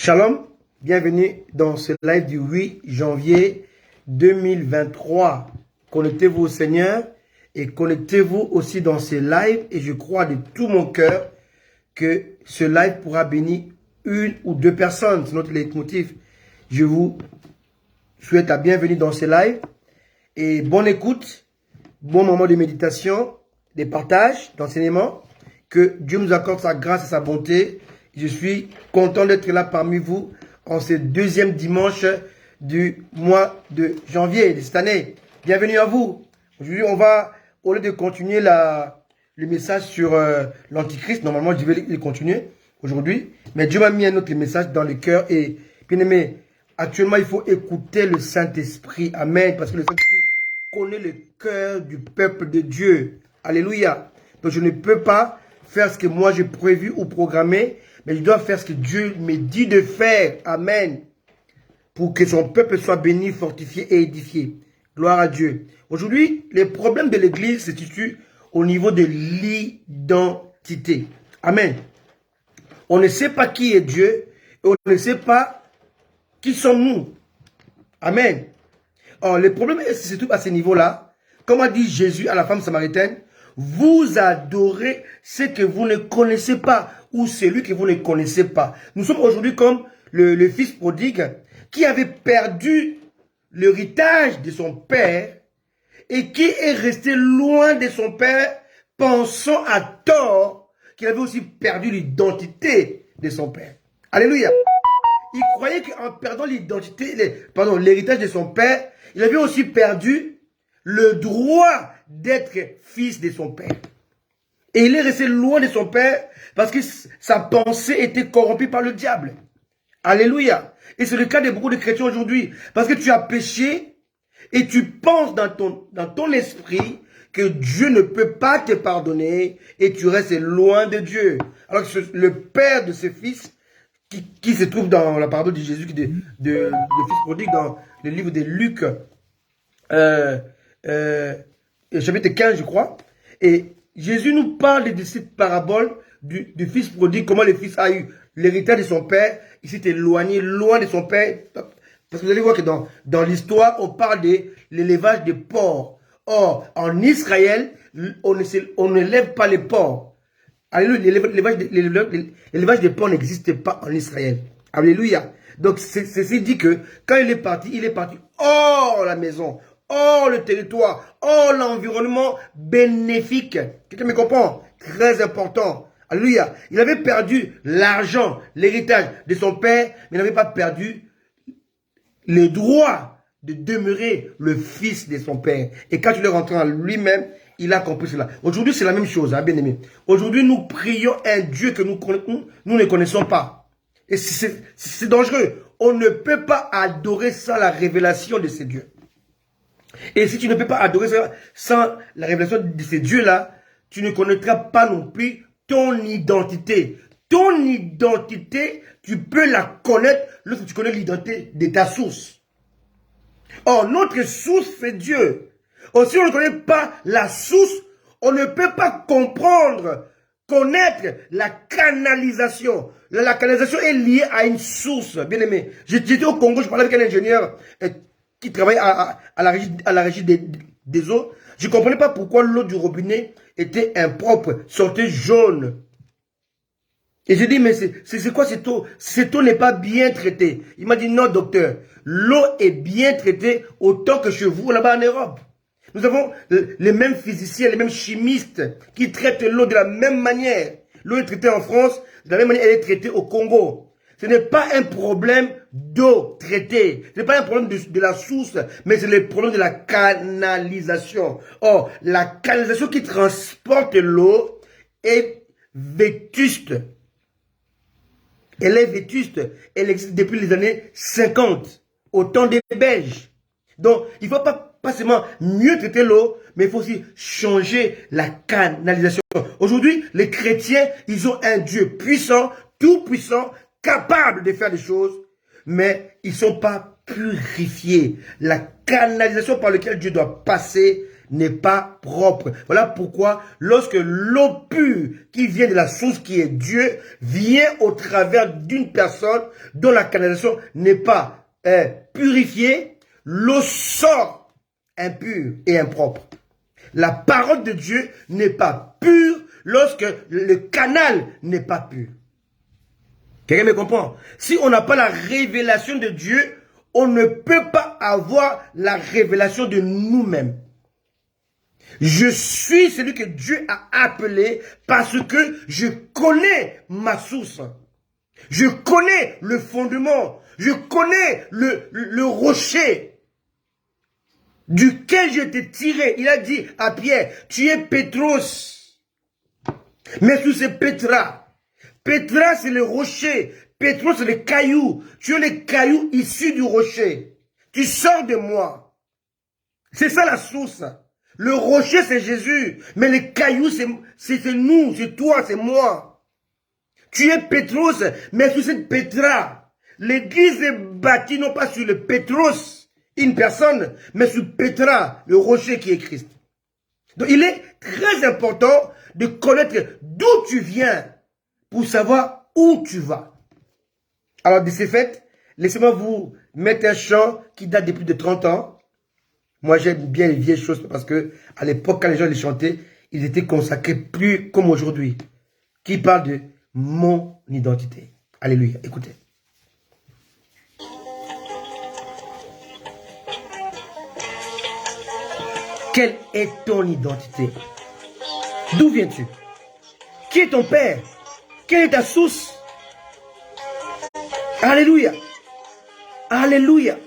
Shalom, bienvenue dans ce live du 8 janvier 2023. Connectez-vous au Seigneur et connectez-vous aussi dans ce live. Et je crois de tout mon cœur que ce live pourra bénir une ou deux personnes. C'est notre leitmotiv. Je vous souhaite la bienvenue dans ce live et bonne écoute, bon moment de méditation, de partage, d'enseignement. Que Dieu nous accorde sa grâce et sa bonté. Je suis content d'être là parmi vous en ce deuxième dimanche du mois de janvier de cette année. Bienvenue à vous. Aujourd'hui, on va, au lieu de continuer le message sur l'Antichrist, normalement, je vais le continuer aujourd'hui. Mais Dieu m'a mis un autre message dans le cœur. Et bien aimé, actuellement, il faut écouter le Saint-Esprit. Amen. Parce que le Saint-Esprit connaît le cœur du peuple de Dieu. Alléluia. Donc, je ne peux pas faire ce que moi j'ai prévu ou programmé, mais je dois faire ce que Dieu me dit de faire. Amen. Pour que son peuple soit béni, fortifié et édifié. Gloire à Dieu. Aujourd'hui, les problèmes de l'Église se situent au niveau de l'identité. Amen. On ne sait pas qui est Dieu et on ne sait pas qui sommes-nous. Amen. Or, le problème se situe à ce niveau-là. Comme a dit Jésus à la femme samaritaine, vous adorez ce que vous ne connaissez pas ou celui que vous ne connaissez pas. Nous sommes aujourd'hui comme le fils prodigue qui avait perdu l'héritage de son père et qui est resté loin de son père pensant à tort qu'il avait aussi perdu l'identité de son père. Alléluia. Il croyait qu'en perdant l'héritage de son père, il avait aussi perdu le droit d'être fils de son père. Et il est resté loin de son père parce que sa pensée était corrompue par le diable. Alléluia. Et c'est le cas de beaucoup de chrétiens aujourd'hui. Parce que tu as péché et tu penses dans ton esprit que Dieu ne peut pas te pardonner et tu restes loin de Dieu. Alors que le père de ce fils qui se trouve dans la parole de Jésus, de fils prodigue dans le livre de Luc, chapitre 15, je crois. Et Jésus nous parle de cette parabole du fils prodigue, comment le fils a eu l'héritage de son père. Il s'est éloigné loin de son père. Parce que vous allez voir que dans l'histoire, on parle de l'élevage des porcs. Or, en Israël, on n'élève pas les porcs. Alléluia, l'élevage des porcs n'existe pas en Israël. Alléluia. Donc, ceci dit que quand il est parti hors la maison, hors le territoire, hors l'environnement bénéfique. Quelqu'un me comprend? Très important. Alléluia. Il avait perdu l'argent, l'héritage de son père, mais il n'avait pas perdu le droit de demeurer le fils de son père. Et quand il est rentré en lui-même, il a compris cela. Aujourd'hui, c'est la même chose, hein, bien aimé. Aujourd'hui, nous prions un Dieu que nous ne connaissons pas. Et c'est dangereux. On ne peut pas adorer sans la révélation de ces dieux. Et si tu ne peux pas adorer ça sans la révélation de ces dieux-là, tu ne connaîtras pas non plus ton identité. Ton identité, tu peux la connaître lorsque tu connais l'identité de ta source. Or, notre source, c'est Dieu. Or, si on ne connaît pas la source, on ne peut pas comprendre, connaître la canalisation. La canalisation est liée à une source. Bien aimé, j'étais au Congo, je parlais avec un ingénieur qui travaille à la régie des eaux. Je ne comprenais pas pourquoi l'eau du robinet était impropre, sortait jaune. Et j'ai dit, mais c'est quoi cette eau? Cette eau n'est pas bien traitée. Il m'a dit, non docteur, l'eau est bien traitée autant que chez vous là-bas en Europe. Nous avons les mêmes physiciens, les mêmes chimistes qui traitent l'eau de la même manière. L'eau est traitée en France, de la même manière elle est traitée au Congo. Ce n'est pas un problème d'eau traitée. Ce n'est pas un problème de la source, mais c'est le problème de la canalisation. Or, la canalisation qui transporte l'eau est vétuste. Elle est vétuste. Elle existe depuis les années 50, au temps des Belges. Donc, il ne faut pas seulement mieux traiter l'eau, mais il faut aussi changer la canalisation. Aujourd'hui, les chrétiens, ils ont un Dieu puissant, tout puissant, capable de faire des choses, mais ils ne sont pas purifiés. La canalisation par laquelle Dieu doit passer n'est pas propre. Voilà pourquoi lorsque l'eau pure qui vient de la source qui est Dieu vient au travers d'une personne dont la canalisation n'est pas purifiée, l'eau sort impure et impropre. La parole de Dieu n'est pas pure lorsque le canal n'est pas pur. Quelqu'un me comprend? Si on n'a pas la révélation de Dieu, on ne peut pas avoir la révélation de nous-mêmes. Je suis celui que Dieu a appelé parce que je connais ma source. Je connais le fondement. Je connais le rocher duquel je t'ai tiré. Il a dit à Pierre, tu es Pétros. Mais sous c'est Pétra. Pétra, c'est le rocher. Pétros, c'est le caillou. Tu es le caillou issu du rocher. Tu sors de moi. C'est ça la source. Le rocher, c'est Jésus. Mais le caillou, c'est nous, c'est toi, c'est moi. Tu es Pétros, mais sur cette Pétra. L'église est bâtie non pas sur le Pétros, une personne, mais sur Pétra, le rocher qui est Christ. Donc il est très important de connaître d'où tu viens pour savoir où tu vas. Alors de ce fait, laissez-moi vous mettre un chant qui date de plus de 30 ans. Moi j'aime bien les vieilles choses parce que à l'époque quand les gens les chantaient, ils étaient consacrés plus comme aujourd'hui. Qui parle de mon identité. Alléluia, écoutez. Quelle est ton identité? D'où viens-tu? Qui est ton père? Quelle est ta source? Alléluia. Alléluia.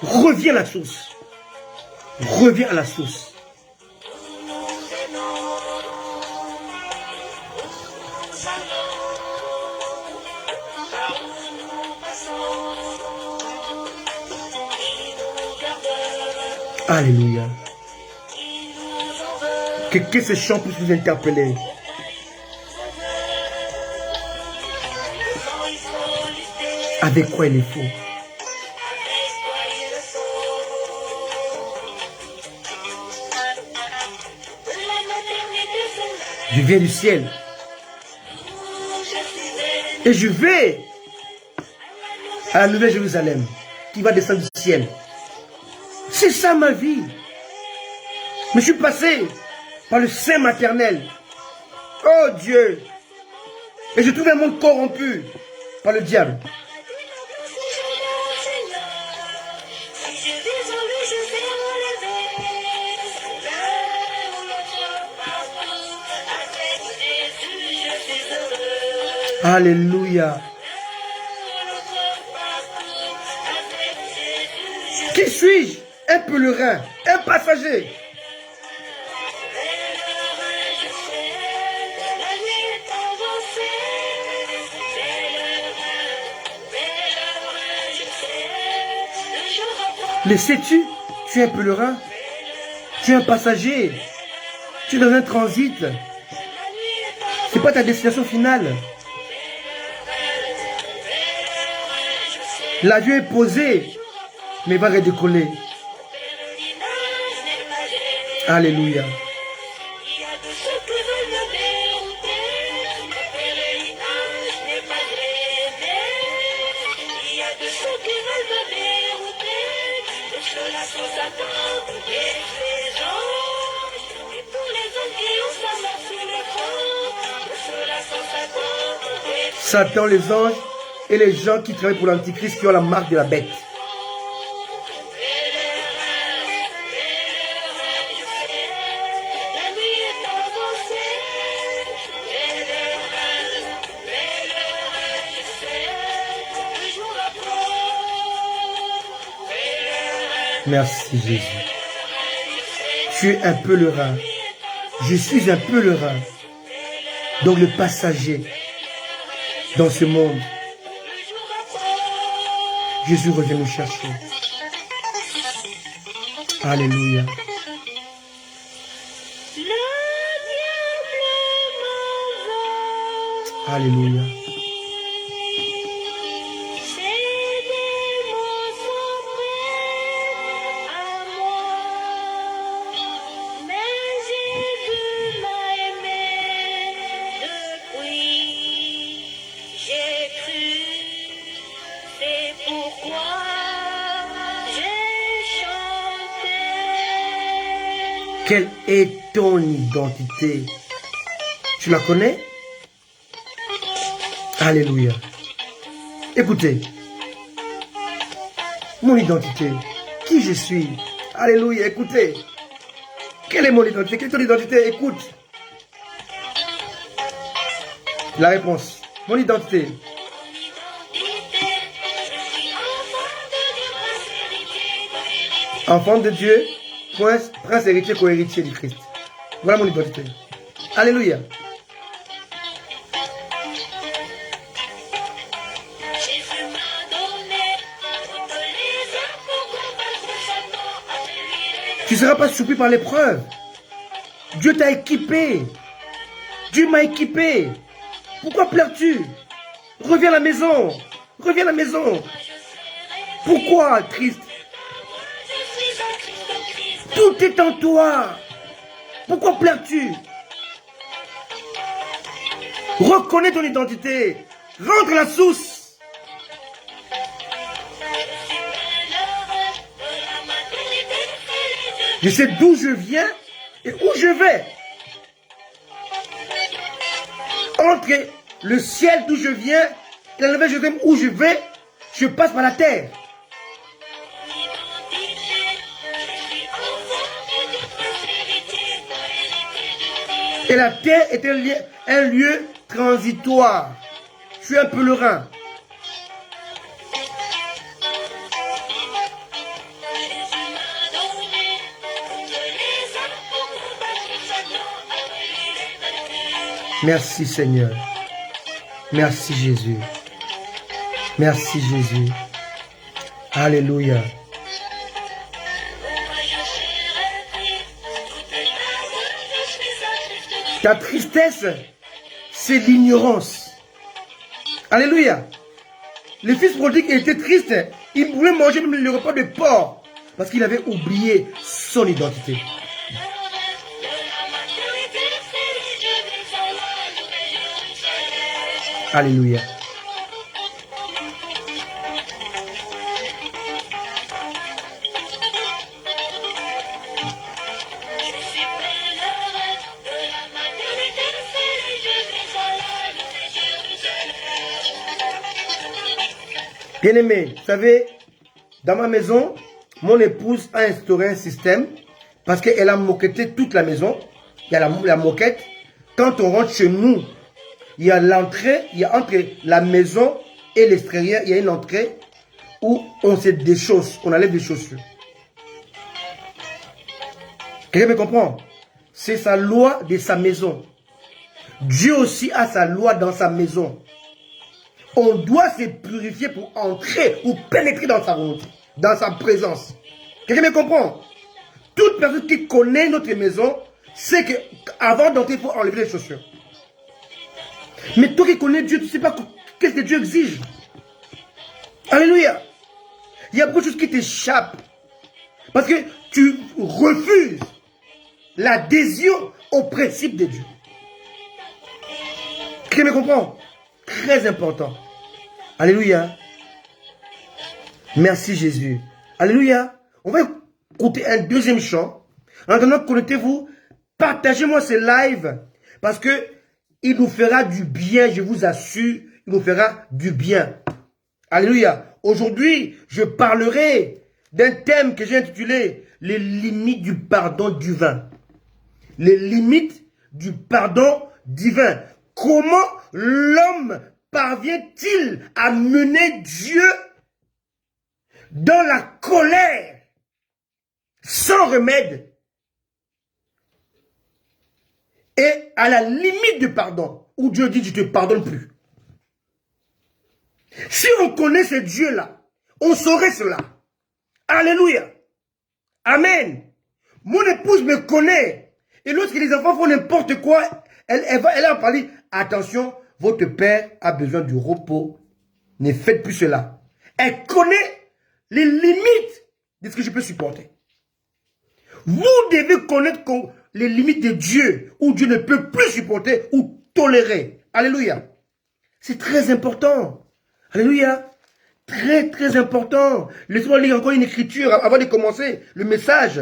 Reviens à la source. Reviens à la source. Alléluia. Que ce chant puisse vous interpeller. Avec quoi il est faux? Je viens du ciel. Et je vais à la Nouvelle Jérusalem qui va descendre du ciel. C'est ça ma vie. Mais je suis passé par le sein maternel. Oh Dieu. Et je trouve un monde corrompu par le diable. Alléluia. Qui suis-je? Un pèlerin, un passager. Le sais-tu? Tu es un pèlerin. Tu es un passager. Tu es dans un transit. Ce n'est pas ta destination finale. L'avion est posé, mais va redécoller. Alléluia. Satan, les anges et les gens qui travaillent pour l'Antichrist qui ont la marque de la bête. Merci Jésus. Tu es un pèlerin. Je suis un pèlerin. Donc le passager dans ce monde. Jésus revient nous chercher. Alléluia. Alléluia. Quelle est ton identité? Tu la connais? Alléluia. Écoutez, mon identité, qui je suis? Alléluia, écoutez. Quelle est mon identité? Quelle est ton identité? Écoute. La réponse. Mon identité. Enfant de Dieu, prince héritier, co-héritier du Christ. Voilà mon identité. Alléluia. Tu ne seras pas surpris par l'épreuve. Dieu t'a équipé. Dieu m'a équipé. Pourquoi pleures-tu? Reviens à la maison. Reviens à la maison. Pourquoi triste? Tout est en toi. Pourquoi pleures-tu? Reconnais ton identité. Rentre à la source. Je sais d'où je viens et où je vais. Entre le ciel d'où je viens et la nouvelle Jérusalem où je vais, je passe par la terre. Et la terre est un lieu transitoire. Je suis un pèlerin. Merci Seigneur. Merci Jésus. Merci Jésus. Alléluia. Ta tristesse, c'est l'ignorance. Alléluia. Le fils prodigue était triste. Il voulait manger même le repas de porc parce qu'il avait oublié son identité. Alléluia. Bien-aimé, vous savez, dans ma maison, mon épouse a instauré un système parce qu'elle a moquetté toute la maison. Il y a la moquette. Quand on rentre chez nous, il y a l'entrée, il y a entre la maison et l'extérieur, il y a une entrée où on se déchausse, on enlève des chaussures. Quelqu'un me comprend? C'est sa loi de sa maison. Dieu aussi a sa loi dans sa maison. On doit se purifier pour entrer, pour pénétrer dans sa volonté, dans sa présence. Quelqu'un me comprend? Toute personne qui connaît notre maison sait qu'avant d'entrer, il faut enlever les chaussures. Mais toi qui connais Dieu, tu ne sais pas qu'est-ce que Dieu exige. Alléluia. Il y a beaucoup de choses qui t'échappent. Parce que tu refuses l'adhésion au principe de Dieu. Qui me comprend? Très important. Alléluia. Merci Jésus. Alléluia. On va écouter un deuxième chant. En attendant, connectez-vous. Partagez-moi ce live. Parce que il nous fera du bien, je vous assure. Il nous fera du bien. Alléluia. Aujourd'hui, je parlerai d'un thème que j'ai intitulé « Les limites du pardon divin ». Les limites du pardon divin. Comment l'homme parvient-il à mener Dieu dans la colère sans remède et à la limite du pardon où Dieu dit « je ne te pardonne plus ». Si on connaît ce Dieu-là, on saurait cela. Alléluia. Amen. Mon épouse me connaît. Et lorsque les enfants font n'importe quoi, elle va en parler. Attention, votre père a besoin du repos. Ne faites plus cela. Elle connaît les limites de ce que je peux supporter. Vous devez connaître les limites de Dieu, où Dieu ne peut plus supporter ou tolérer. Alléluia. C'est très important. Alléluia. très, très important. Laissez-moi lire encore une écriture avant de commencer le message.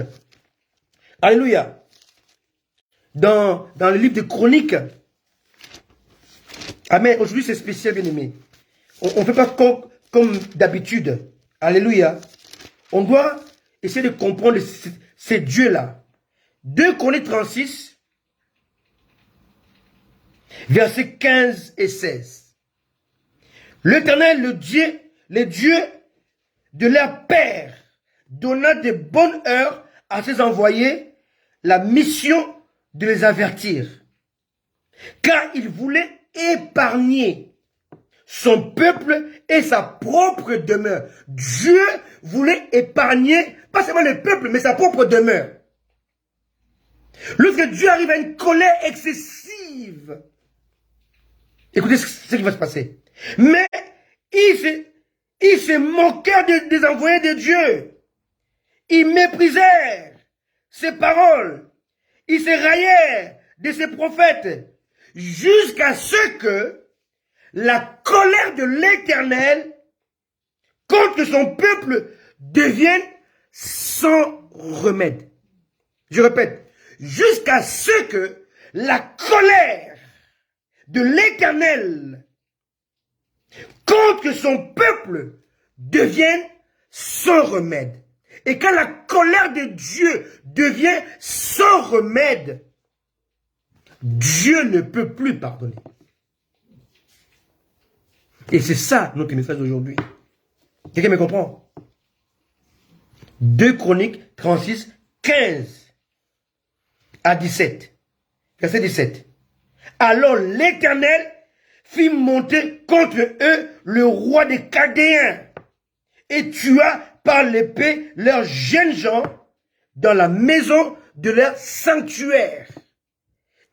Alléluia. Dans le livre de Chroniques. Amen. Aujourd'hui, c'est spécial, bien aimé. On ne fait pas comme d'habitude. Alléluia. On doit essayer de comprendre ces dieux-là. 2 Chroniques 36, versets 15 et 16. L'Éternel, le Dieu de leur père, donna de bonnes heures à ses envoyés la mission de les avertir. Car il voulait épargner son peuple et sa propre demeure. Dieu voulait épargner, pas seulement le peuple, mais sa propre demeure. Lorsque Dieu arrive à une colère excessive, écoutez ce qui va se passer. Mais ils se moquaient des envoyés de Dieu. Ils méprisèrent ses paroles. Ils se raillèrent de ses prophètes. Jusqu'à ce que la colère de l'Éternel contre son peuple devienne sans remède. Je répète, jusqu'à ce que la colère de l'Éternel contre son peuple devienne sans remède. Et quand la colère de Dieu devient sans remède, Dieu ne peut plus pardonner. Et c'est ça notre message d'aujourd'hui. Quelqu'un me comprend? 2 Chroniques 36, 15 à 17. Verset 17. Alors l'Éternel fit monter contre eux le roi des Chaldéens et tua par l'épée leurs jeunes gens dans la maison de leur sanctuaire.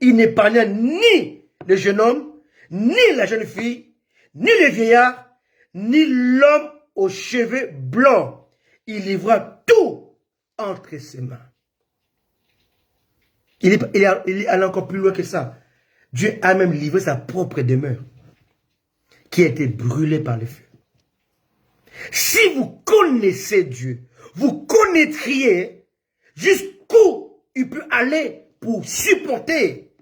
Il n'épargna ni le jeune homme, ni la jeune fille, ni le vieillard, ni l'homme aux cheveux blancs. Il livra tout entre ses mains. Il est allé encore plus loin que ça. Dieu a même livré sa propre demeure, qui a été brûlée par le feu. Si vous connaissez Dieu, vous connaîtriez jusqu'où il peut aller pour supporter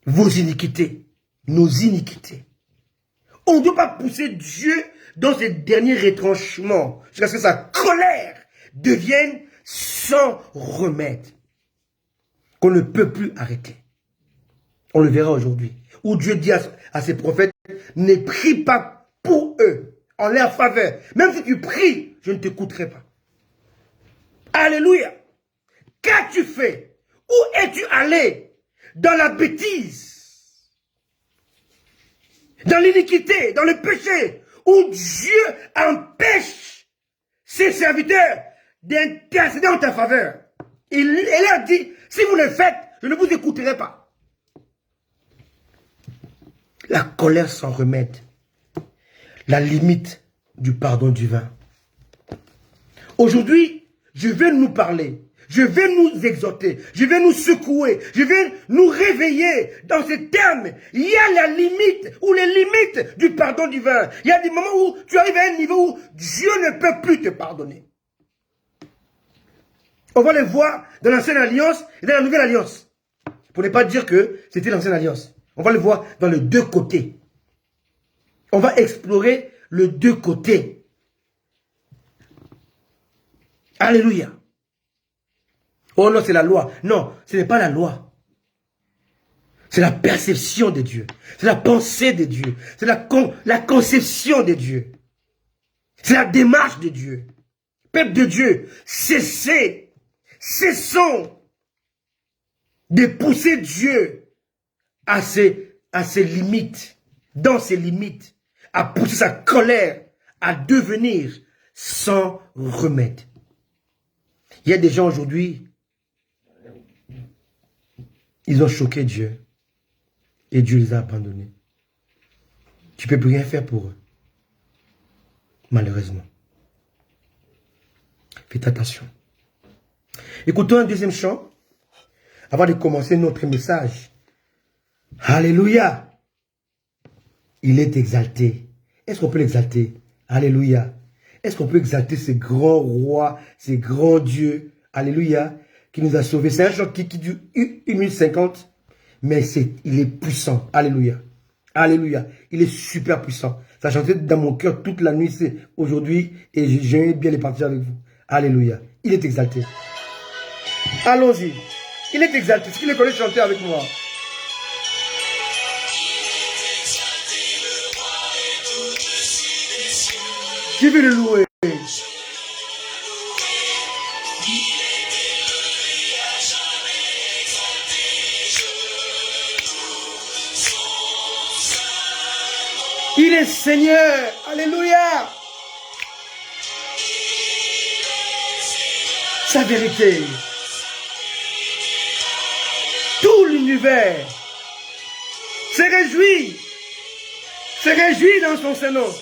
vos iniquités, nos iniquités. On ne doit pas pousser Dieu dans ses derniers retranchements, jusqu'à ce que sa colère devienne sans remède, qu'on ne peut plus arrêter. On le verra aujourd'hui, où Dieu dit à ses prophètes, ne prie pas pour eux, en leur faveur. Même si tu pries, je ne t'écouterai pas. Alléluia. Qu'as-tu fait? Où es-tu allé? Dans la bêtise, dans l'iniquité, dans le péché, où Dieu empêche ses serviteurs d'intercéder en ta faveur. Il leur dit, si vous le faites, je ne vous écouterai pas. La colère sans remède. La limite du pardon divin. Aujourd'hui, je vais nous parler. Je vais nous exhorter. Je vais nous secouer. Je vais nous réveiller dans ces termes. Il y a la limite ou les limites du pardon divin. Il y a des moments où tu arrives à un niveau où Dieu ne peut plus te pardonner. On va les voir dans l'ancienne alliance et dans la nouvelle alliance. Pour ne pas dire que c'était l'ancienne alliance. On va le voir dans les deux côtés. On va explorer les deux côtés. Alléluia. Oh non, c'est la loi. Non, ce n'est pas la loi. C'est la perception de Dieu. C'est la pensée de Dieu. C'est la conception de Dieu. C'est la démarche de Dieu. Peuple de Dieu, cessons de pousser Dieu à ses limites, dans ses limites, à pousser sa colère, à devenir sans remède. Il y a des gens aujourd'hui, ils ont choqué Dieu et Dieu les a abandonnés. Tu ne peux plus rien faire pour eux, malheureusement. Faites attention. Écoutons un deuxième chant avant de commencer notre message. Alléluia. Il est exalté. Est-ce qu'on peut l'exalter? Alléluia. Est-ce qu'on peut exalter ces grands rois, ces grands dieux? Alléluia. Qui nous a sauvés. C'est un chant qui dure 1 minute 50. Mais il est puissant. Alléluia. Alléluia. Il est super puissant. Ça chantait dans mon cœur toute la nuit aujourd'hui. Et j'aime bien les partager avec vous. Alléluia. Il est exalté. Allons-y. Il est exalté. Est-ce qu'il le connaît chanter avec moi? Qui veut le louer? Il est Seigneur. Alléluia. Sa vérité. Tout l'univers se réjouit dans son Saint-Nom.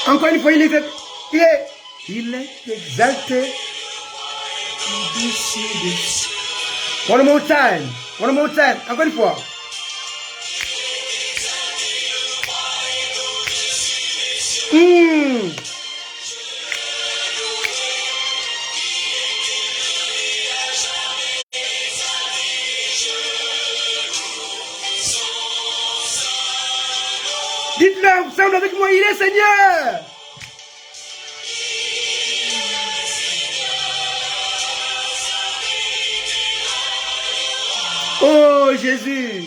Encore une fois, il est exalté. One more time. Encore une fois. Dites-le ensemble avec moi, il est Seigneur. Oh Jésus.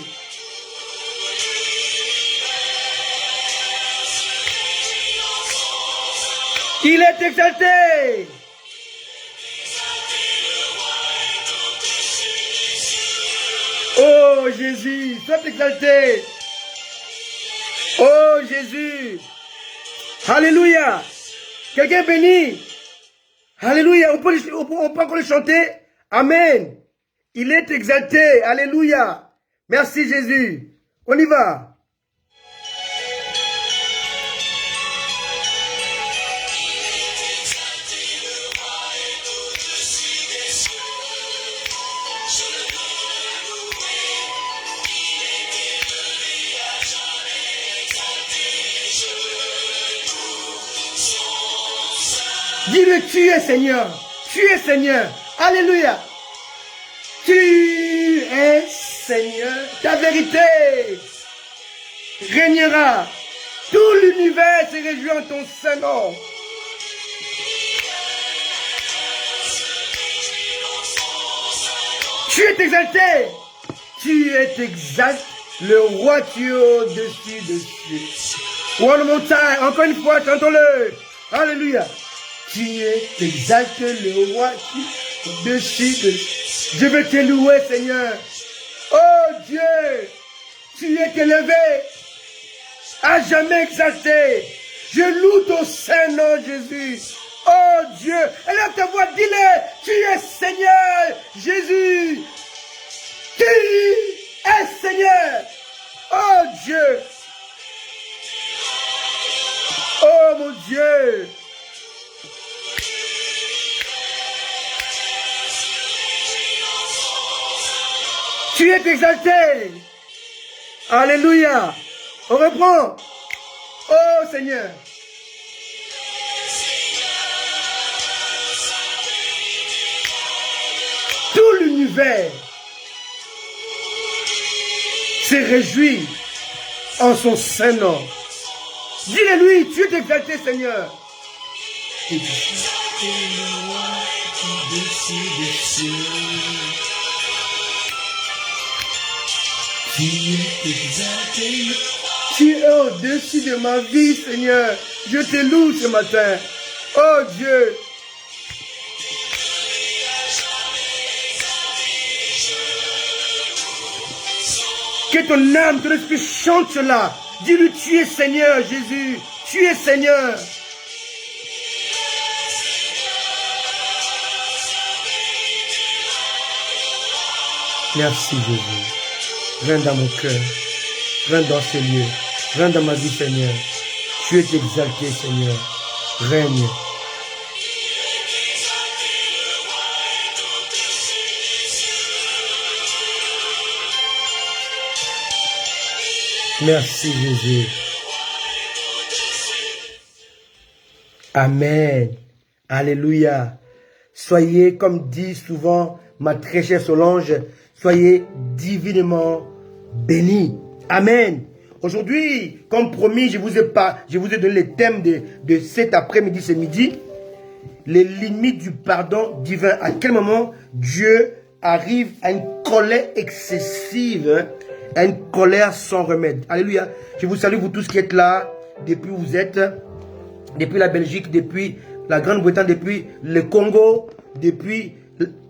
Il est exalté. Oh Jésus, sois exalté. Oh Jésus. Alléluia. Quelqu'un béni. Alléluia. On peut encore le chanter. Amen. Il est exalté. Alléluia. Merci Jésus. On y va. Dis-le, tu es Seigneur. Tu es Seigneur. Alléluia. Tu es Seigneur. Ta vérité régnera. Tout l'univers se réjouit en ton Saint-Nom. Tu es exalté. Tu es exalté. Le roi, tu es au-dessus de cieux. One more time. Encore une fois, chantons-le. Alléluia. Tu es exalté, le roi, au-dessus de cieux. Je veux te louer, Seigneur. Oh Dieu, tu es élevé, à jamais exalté. Je loue ton Saint-Nom, Jésus. Oh Dieu, élève ta voix, dis-le, tu es Seigneur, Jésus. Tu es Seigneur. Oh Dieu. Oh mon Dieu. Tu es exalté. Alléluia. On reprend. Oh Seigneur. Tout l'univers se réjouit en son Saint-Nom. Dis-le-lui, tu es exalté, Seigneur. Tu es au-dessus de ma vie, Seigneur. Je te loue ce matin. Oh Dieu. Que ton âme, ton esprit chante cela. Dis-lui, tu es Seigneur, Jésus. Tu es Seigneur. Merci, Jésus. Viens dans mon cœur. Viens dans ces lieux. Viens dans ma vie, Seigneur. Tu es exalté, Seigneur. Règne. Merci, Jésus. Amen. Alléluia. Soyez, comme dit souvent ma très chère Solange, soyez divinement bénis. Amen. Aujourd'hui, comme promis, je vous ai donné les thèmes de cet après-midi, ce midi. Les limites du pardon divin. À quel moment Dieu arrive à une colère excessive, à une colère sans remède. Alléluia. Je vous salue, vous tous qui êtes là, depuis où vous êtes, depuis la Belgique, depuis la Grande-Bretagne, depuis le Congo, depuis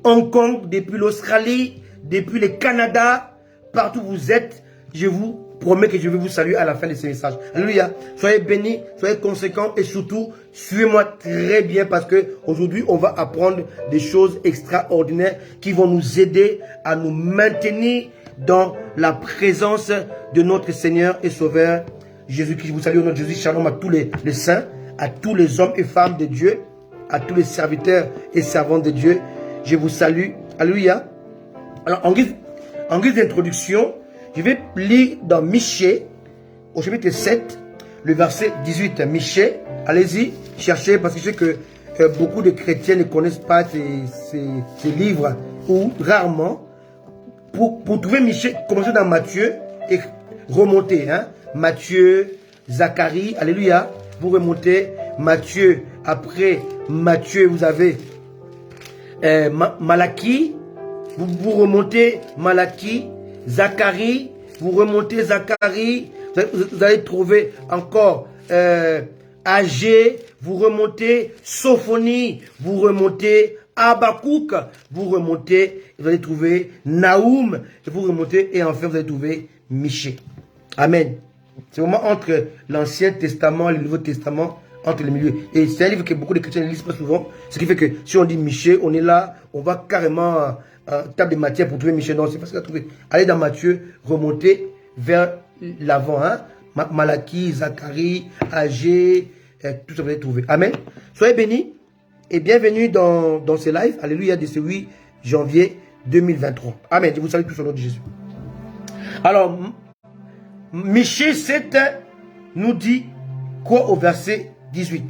Hong Kong, depuis l'Australie, depuis le Canada, partout où vous êtes, je vous promets que je vais vous saluer à la fin de ce message. Alléluia. Soyez bénis, soyez conséquents et surtout, suivez-moi très bien parce que aujourd'hui, on va apprendre des choses extraordinaires qui vont nous aider à nous maintenir dans la présence de notre Seigneur et Sauveur Jésus-Christ. Je vous salue au nom de Jésus. Shalom à tous les saints, à tous les hommes et femmes de Dieu, à tous les serviteurs et servantes de Dieu. Je vous salue. Alléluia. Alors, en guise d'introduction, je vais lire dans Michée, au chapitre 7, le verset 18. Michée, allez-y, cherchez, parce que je sais que beaucoup de chrétiens ne connaissent pas ces livres, ou rarement. Pour trouver Michée, commencez dans Matthieu et remontez. Hein? Matthieu, Zacharie, alléluia. Vous remontez Matthieu. Après Matthieu, vous avez Malachie. Vous remontez Malachie. Zacharie, vous remontez Zacharie, vous allez trouver encore Agé, vous remontez Sophonie, vous remontez Habakkuk, vous remontez, vous allez trouver Naoum, et vous remontez, et enfin vous allez trouver Michée. Amen. C'est vraiment entre l'Ancien Testament et le Nouveau Testament, entre les milieux. Et c'est un livre que beaucoup de chrétiens ne lisent pas souvent, ce qui fait que si on dit Michée, on est là, on va carrément table de matière pour trouver Michée. Non, c'est facile à trouver. Allez dans Matthieu, remontez vers l'avant. Hein? Malachie, Zacharie, Agé, tout ça vous allez trouver. Amen. Soyez bénis et bienvenue dans ce live. Alléluia, de ce 8 janvier 2023. Amen. Je vous salue tous au nom de Jésus. Alors, Michée 7 nous dit quoi au verset 18?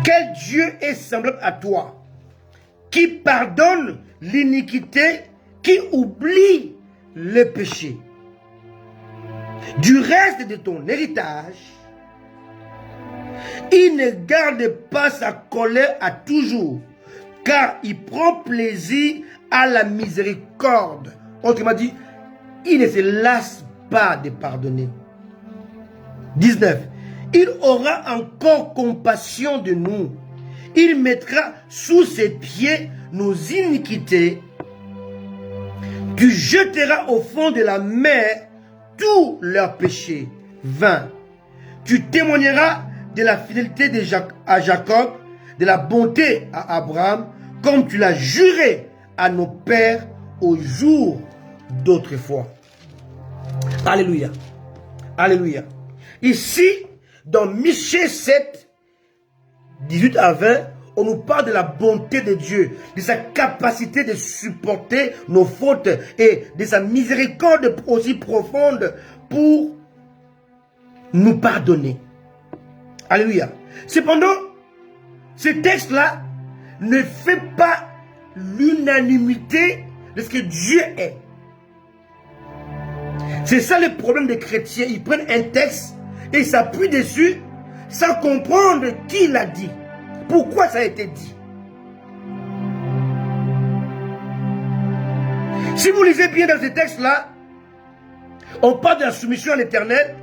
Quel Dieu est semblable à toi, qui pardonne l'iniquité, qui oublie le péché. Du reste de ton héritage, il ne garde pas sa colère à toujours, car il prend plaisir à la miséricorde. Autrement dit, il ne se lasse pas de pardonner. 19. Il aura encore compassion de nous. Il mettra sous ses pieds nos iniquités. Tu jeteras au fond de la mer tous leurs péchés. 20. Tu témoigneras de la fidélité à Jacob, de la bonté à Abraham, comme tu l'as juré à nos pères au jour d'autrefois. Alléluia. Alléluia. Ici, dans Michée 7, 18 à 20, on nous parle de la bonté de Dieu, de sa capacité de supporter nos fautes et de sa miséricorde aussi profonde pour nous pardonner. Alléluia. Cependant, ce texte-là ne fait pas l'unanimité de ce que Dieu est. C'est ça le problème des chrétiens. Ils prennent un texte et s'appuient dessus sans comprendre qui l'a dit. Pourquoi ça a été dit? Si vous lisez bien dans ce texte-là, on parle de la soumission à l'Éternel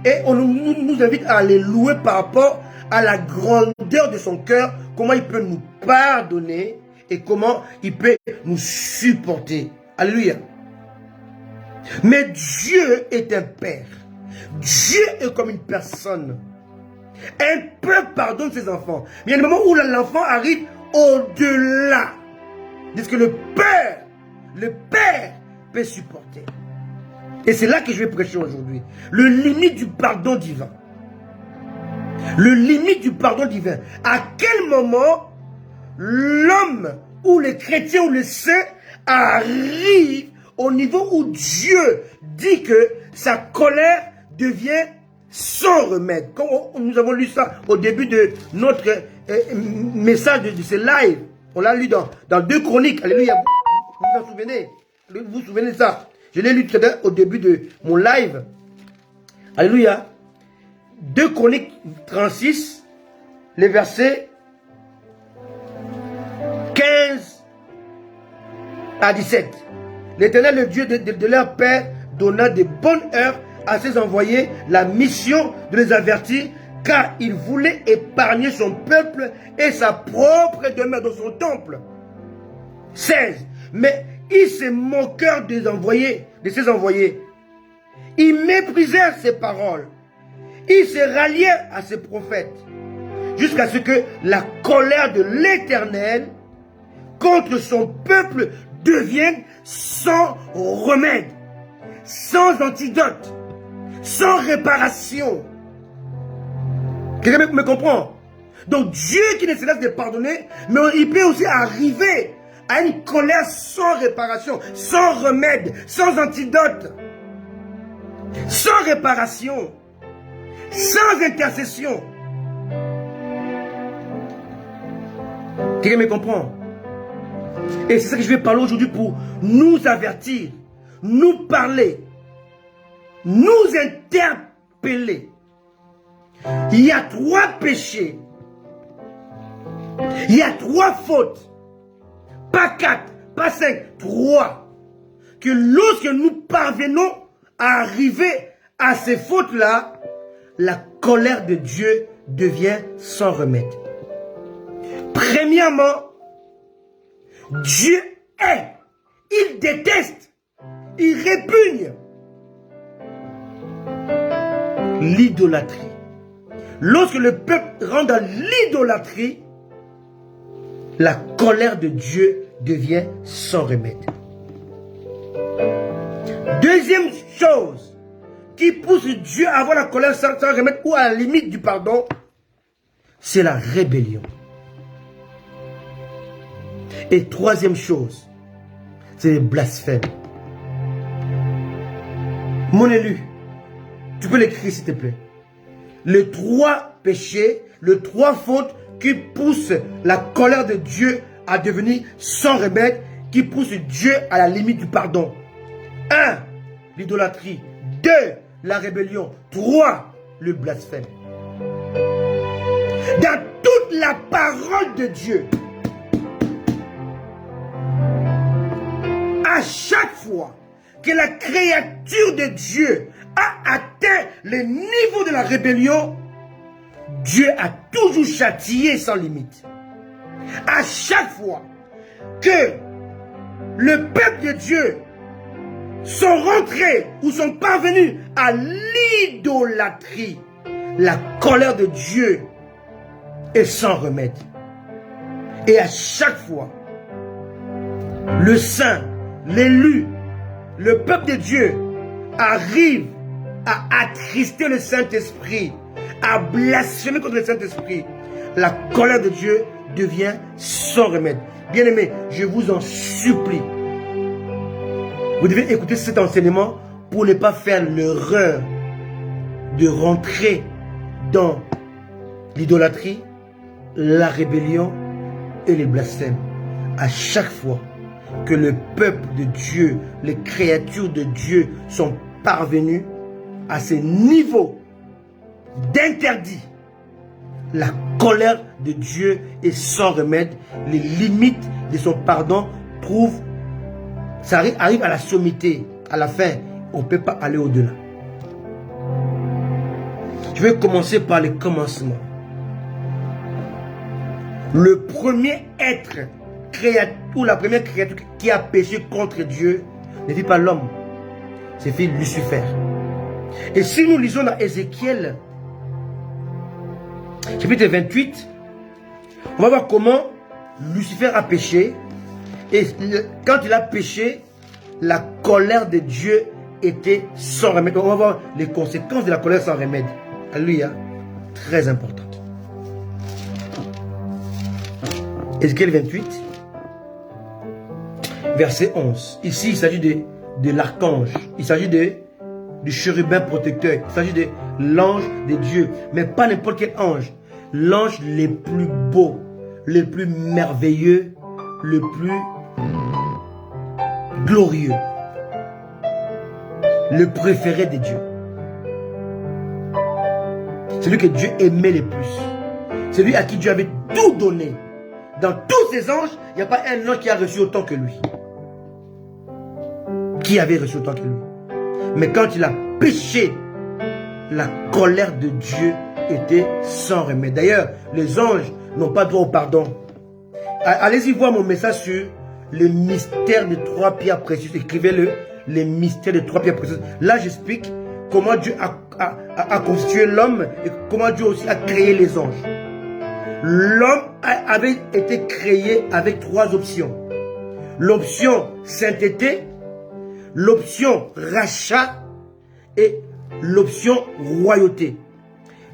et on nous invite à aller louer par rapport à la grandeur de son cœur, comment il peut nous pardonner et comment il peut nous supporter. Alléluia. Mais Dieu est un Père. Dieu est comme une personne. Un peuple pardonne ses enfants. Mais il y a un moment où l'enfant arrive au-delà de ce que le Père peut supporter. Et c'est là que je vais prêcher aujourd'hui. Le limite du pardon divin. Le limite du pardon divin. À quel moment l'homme ou les chrétiens ou les saints arrivent au niveau où Dieu dit que sa colère devient sans remède. Comme nous avons lu ça au début de notre message de ce live. On l'a lu dans 2 Chroniques. Alléluia. Vous vous souvenez? Vous vous souvenez de ça? Je l'ai lu tout à l'heure au début de mon live. Alléluia. 2 Chroniques 36, les versets 15 à 17. L'Éternel, le Dieu de leur père, donna de bonnes heures à ses envoyés la mission de les avertir, car il voulait épargner son peuple et sa propre demeure dans son temple. 16. Mais ils se moquèrent de ses envoyés. Ils méprisèrent ses paroles. Ils se rallièrent à ses prophètes, jusqu'à ce que la colère de l'Éternel contre son peuple devienne sans remède, sans antidote, sans réparation. Quelqu'un me comprend? Donc Dieu qui ne se laisse de pardonner, mais il peut aussi arriver à une colère sans réparation, sans remède, sans antidote, sans réparation, sans intercession. Quelqu'un me comprend? Et c'est ça que je vais parler aujourd'hui pour nous avertir, nous parler, nous interpeller. Il y a 3 péchés. Il y a 3 fautes. Pas 4, pas 5, 3. Que lorsque nous parvenons à arriver à ces fautes-là, la colère de Dieu devient sans remède. Premièrement, Dieu hait, il déteste, il répugne l'idolâtrie. Lorsque le peuple rentre dans l'idolâtrie, la colère de Dieu devient sans remède. Deuxième chose qui pousse Dieu à avoir la colère sans remède ou à la limite du pardon, c'est la rébellion. Et troisième chose, c'est le blasphème. Mon élu, tu peux l'écrire s'il te plaît. Les 3 péchés, les 3 fautes qui poussent la colère de Dieu à devenir sans remède, qui poussent Dieu à la limite du pardon. 1. L'idolâtrie. 2. La rébellion. 3. Le blasphème. Dans toute la parole de Dieu, à chaque fois que la créature de Dieu a atteint le niveau de la rébellion, Dieu a toujours châtié sans limite. À chaque fois que le peuple de Dieu sont rentrés ou sont parvenus à l'idolâtrie, la colère de Dieu est sans remède. Et à chaque fois, le saint, l'élu, le peuple de Dieu arrive à attrister le Saint-Esprit, à blasphémer contre le Saint-Esprit, la colère de Dieu devient sans remède. Bien-aimés, je vous en supplie, vous devez écouter cet enseignement pour ne pas faire l'erreur de rentrer dans l'idolâtrie, la rébellion et les blasphèmes. À chaque fois que le peuple de Dieu, les créatures de Dieu sont parvenus à ces niveaux d'interdit, la colère de Dieu est sans remède. Les limites de son pardon trouvent, ça arrive à la sommité. À la fin, on ne peut pas aller au-delà. Je vais commencer par le commencement. Le premier être créature, ou la première créature qui a péché contre Dieu, ne vit pas l'homme, c'est fils Lucifer. Et si nous lisons dans Ézéchiel, chapitre 28, on va voir comment Lucifer a péché. Et quand il a péché, la colère de Dieu était sans remède. On va voir les conséquences de la colère sans remède. Alléluia. Très importante. Ézéchiel 28, verset 11. Ici, il s'agit de l'archange. Il s'agit de du chérubin protecteur. Il s'agit de l'ange de Dieu. Mais pas n'importe quel ange. L'ange le plus beau, le plus merveilleux, le plus glorieux. Le préféré de Dieu. Celui que Dieu aimait le plus. Celui à qui Dieu avait tout donné. Dans tous ces anges, il n'y a pas un ange qui a reçu autant que lui. Qui avait reçu autant que lui. Mais quand il a péché, la colère de Dieu était sans remède. D'ailleurs, les anges n'ont pas droit au pardon. Allez-y voir mon message sur le mystère des 3 pierres précieuses. Écrivez-le, les mystères des 3 pierres précieuses. Là, j'explique comment Dieu a constitué l'homme et comment Dieu aussi a créé les anges. L'homme avait été créé avec 3 options. L'option sainteté, l'option rachat et l'option royauté.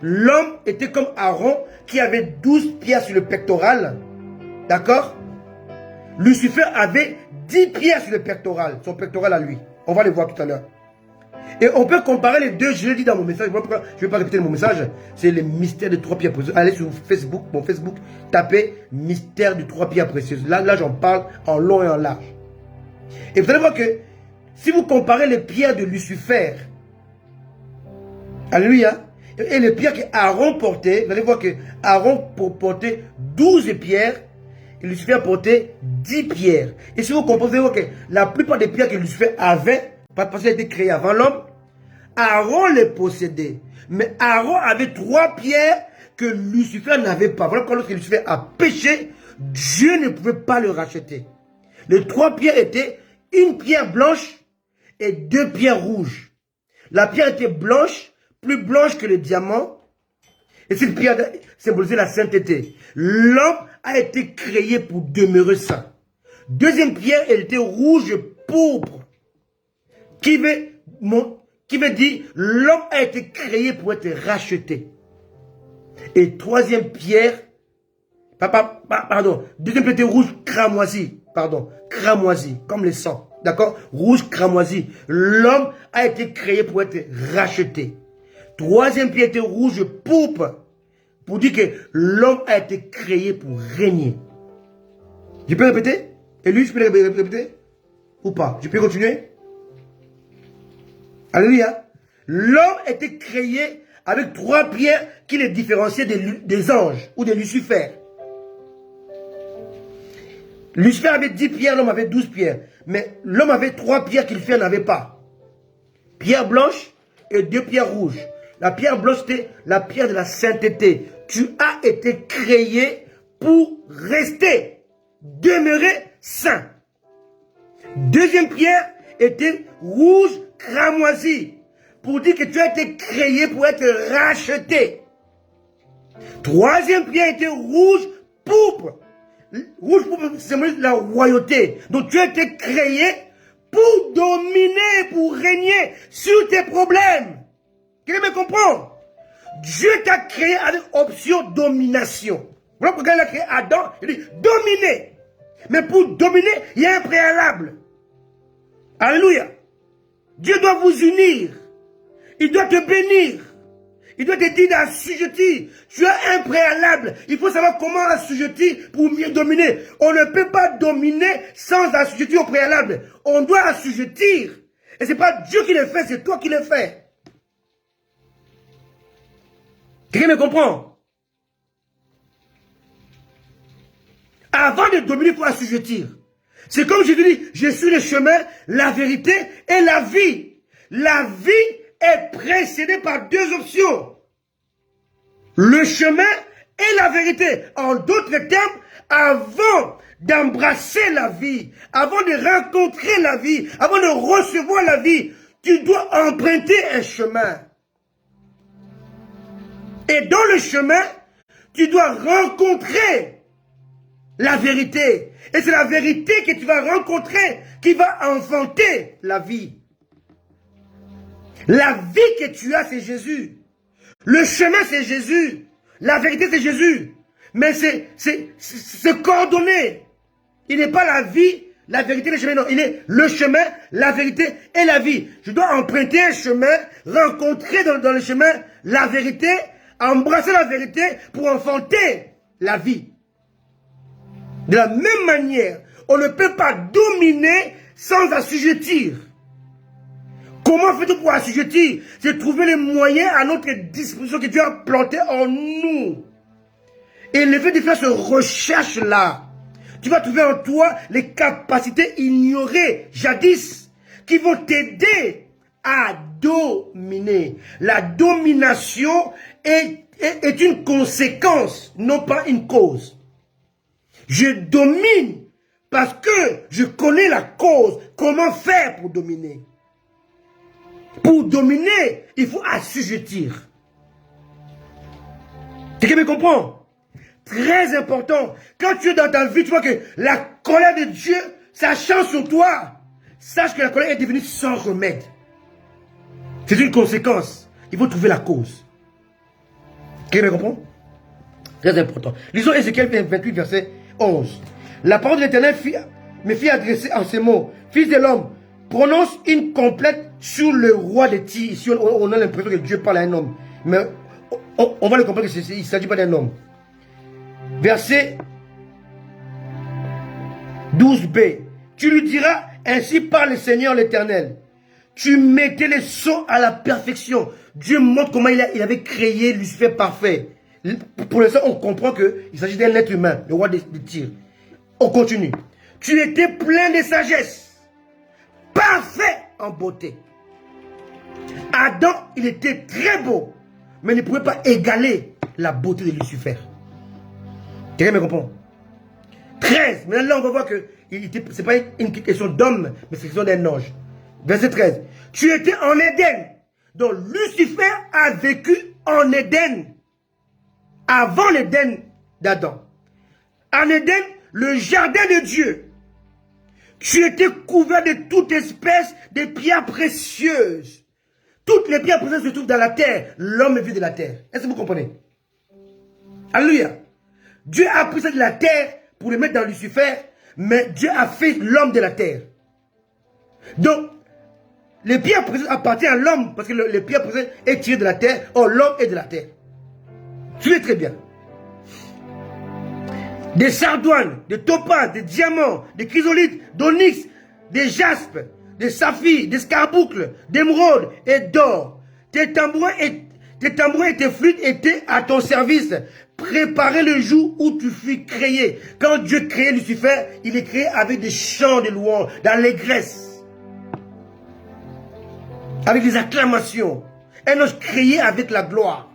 L'homme était comme Aaron qui avait 12 pierres sur le pectoral. D'accord? Lucifer avait 10 pierres sur le pectoral, son pectoral à lui. On va le voir tout à l'heure. Et on peut comparer les deux, je l'ai dit dans mon message, je ne vais pas répéter mon message, c'est le mystère de 3 pierres précieuses. Allez sur Facebook, mon Facebook, tapez mystère de 3 pierres précieuses. Là j'en parle en long et en large. Et vous allez voir que si vous comparez les pierres de Lucifer, alléluia, et les pierres qu'Aaron portait, vous allez voir que Aaron portait 12 pierres, et Lucifer portait 10 pierres. Et si vous comparez, vous allez voir que la plupart des pierres que Lucifer avait, parce qu'il a été créé avant l'homme, Aaron les possédait. Mais Aaron avait 3 pierres que Lucifer n'avait pas. Voilà pourquoi lorsque Lucifer a péché, Dieu ne pouvait pas le racheter. Les 3 pierres étaient une pierre blanche et 2 pierres rouges. La pierre était blanche, plus blanche que le diamant. Et cette pierre symbolisait la sainteté. L'homme a été créé pour demeurer saint. Deuxième pierre, elle était rouge pourpre. Qui veut dire l'homme a été créé pour être racheté. Et troisième pierre, deuxième pierre était rouge cramoisi, cramoisi, comme le sang, d'accord? Rouge cramoisi. L'homme a été créé pour être racheté. Troisième pierre était rouge pourpre, pour dire que l'homme a été créé pour régner. Je peux répéter? Et lui, je peux répéter? Ou pas? Je peux continuer? Alléluia. L'homme était créé avec 3 pierres qui les différenciaient des anges ou des Lucifer. Lucifer avait 10 pierres, l'homme avait 12 pierres. Mais l'homme avait 3 pierres que Lucifer n'avait pas. Pierre blanche et 2 pierres rouges. La pierre blanche, c'était la pierre de la sainteté. Tu as été créé pour rester, demeurer saint. Deuxième pierre était rouge cramoisi, pour dire que tu as été créé pour être racheté. Troisième pierre était rouge pourpre. Rouge pourpre symbolise la royauté. Donc tu as été créé pour dominer, pour régner sur tes problèmes. Quelqu'un me comprend? Dieu t'a créé avec option domination. Voilà pourquoi il a créé Adam, il dit dominer. Mais pour dominer, il y a un préalable. Alléluia. Dieu doit vous unir. Il doit te bénir. Il doit te dire d'assujettir. Tu as un préalable. Il faut savoir comment assujettir pour mieux dominer. On ne peut pas dominer sans assujettir au préalable. On doit assujettir. Et ce n'est pas Dieu qui le fait, c'est toi qui le fais. Quelqu'un me comprend? Avant de dominer, il faut assujettir. C'est comme je te dis, je suis le chemin, la vérité et la vie. La vie est précédée par 2 options. Le chemin et la vérité. En d'autres termes, avant d'embrasser la vie, avant de rencontrer la vie, avant de recevoir la vie, tu dois emprunter un chemin. Et dans le chemin, tu dois rencontrer la vérité. Et c'est la vérité que tu vas rencontrer qui va enfanter la vie. La vie que tu as, c'est Jésus. Le chemin, c'est Jésus. La vérité, c'est Jésus. Mais c'est coordonné. Il n'est pas la vie la vérité, le chemin. Non, il est le chemin, la vérité et la vie. Je dois emprunter un chemin, rencontrer dans le chemin la vérité, embrasser la vérité pour enfanter la vie. De la même manière, on ne peut pas dominer sans assujettir. Comment fait-on pour assujettir? C'est trouver les moyens à notre disposition que Dieu a planté en nous. Et le fait de faire cette recherche-là, tu vas trouver en toi les capacités ignorées jadis qui vont t'aider à dominer. La domination est une conséquence, non pas une cause. Je domine parce que je connais la cause. Comment faire pour dominer? Pour dominer, il faut assujettir. Quelqu'un me comprend? Très important. Quand tu es dans ta vie, tu vois que la colère de Dieu s'acharne sur toi. Sache que la colère est devenue sans remède. C'est une conséquence. Il faut trouver la cause. Quelqu'un me comprend? Très important. Lisons Ézéchiel 28, verset 11. La parole de l'Éternel me fit adresser en ces mots. Fils de l'homme, prononce une complète sur le roi de Tyr. Ici, on a l'impression que Dieu parle à un homme. Mais on va le comprendre qu'il ne s'agit pas d'un homme. Verset 12b. Tu lui diras, ainsi parle le Seigneur l'Éternel. Tu mettais les sceaux à la perfection. Dieu montre comment il avait créé Lucifer parfait. Pour l'instant, on comprend qu'il s'agit d'un être humain, le roi de Tyr. On continue. Tu étais plein de sagesse, parfait en beauté. Adam, il était très beau, mais il ne pouvait pas égaler la beauté de Lucifer. Quelqu'un me comprend? 13. Maintenant, là, on va voir que ce n'est pas une question d'homme, mais c'est une question d'un ange. Verset 13. Tu étais en Éden. Donc, Lucifer a vécu en Éden. Avant l'Éden d'Adam. En Éden, le jardin de Dieu. Tu étais couvert de toute espèce de pierres précieuses. Toutes les pierres précieuses se trouvent dans la terre. L'homme est vu de la terre. Est-ce que vous comprenez? Alléluia. Dieu a pris ça de la terre pour le mettre dans Lucifer, mais Dieu a fait l'homme de la terre. Donc, les pierres précieuses appartiennent à l'homme, parce que les pierres précieuses sont tirées de la terre. Or, l'homme est de la terre. Suivez très bien. Des sardoines, des topazes, des diamants, des chrysolites, d'onyx, des jaspes, des saphirs, des scarboucles, d'émeraudes et d'or. Tes tambourins et tes flûtes étaient à ton service. Préparez le jour où tu fus créé. Quand Dieu créait Lucifer, il est créé avec des chants de louange, d'allégresse, avec des acclamations. Un ange créé avec la gloire.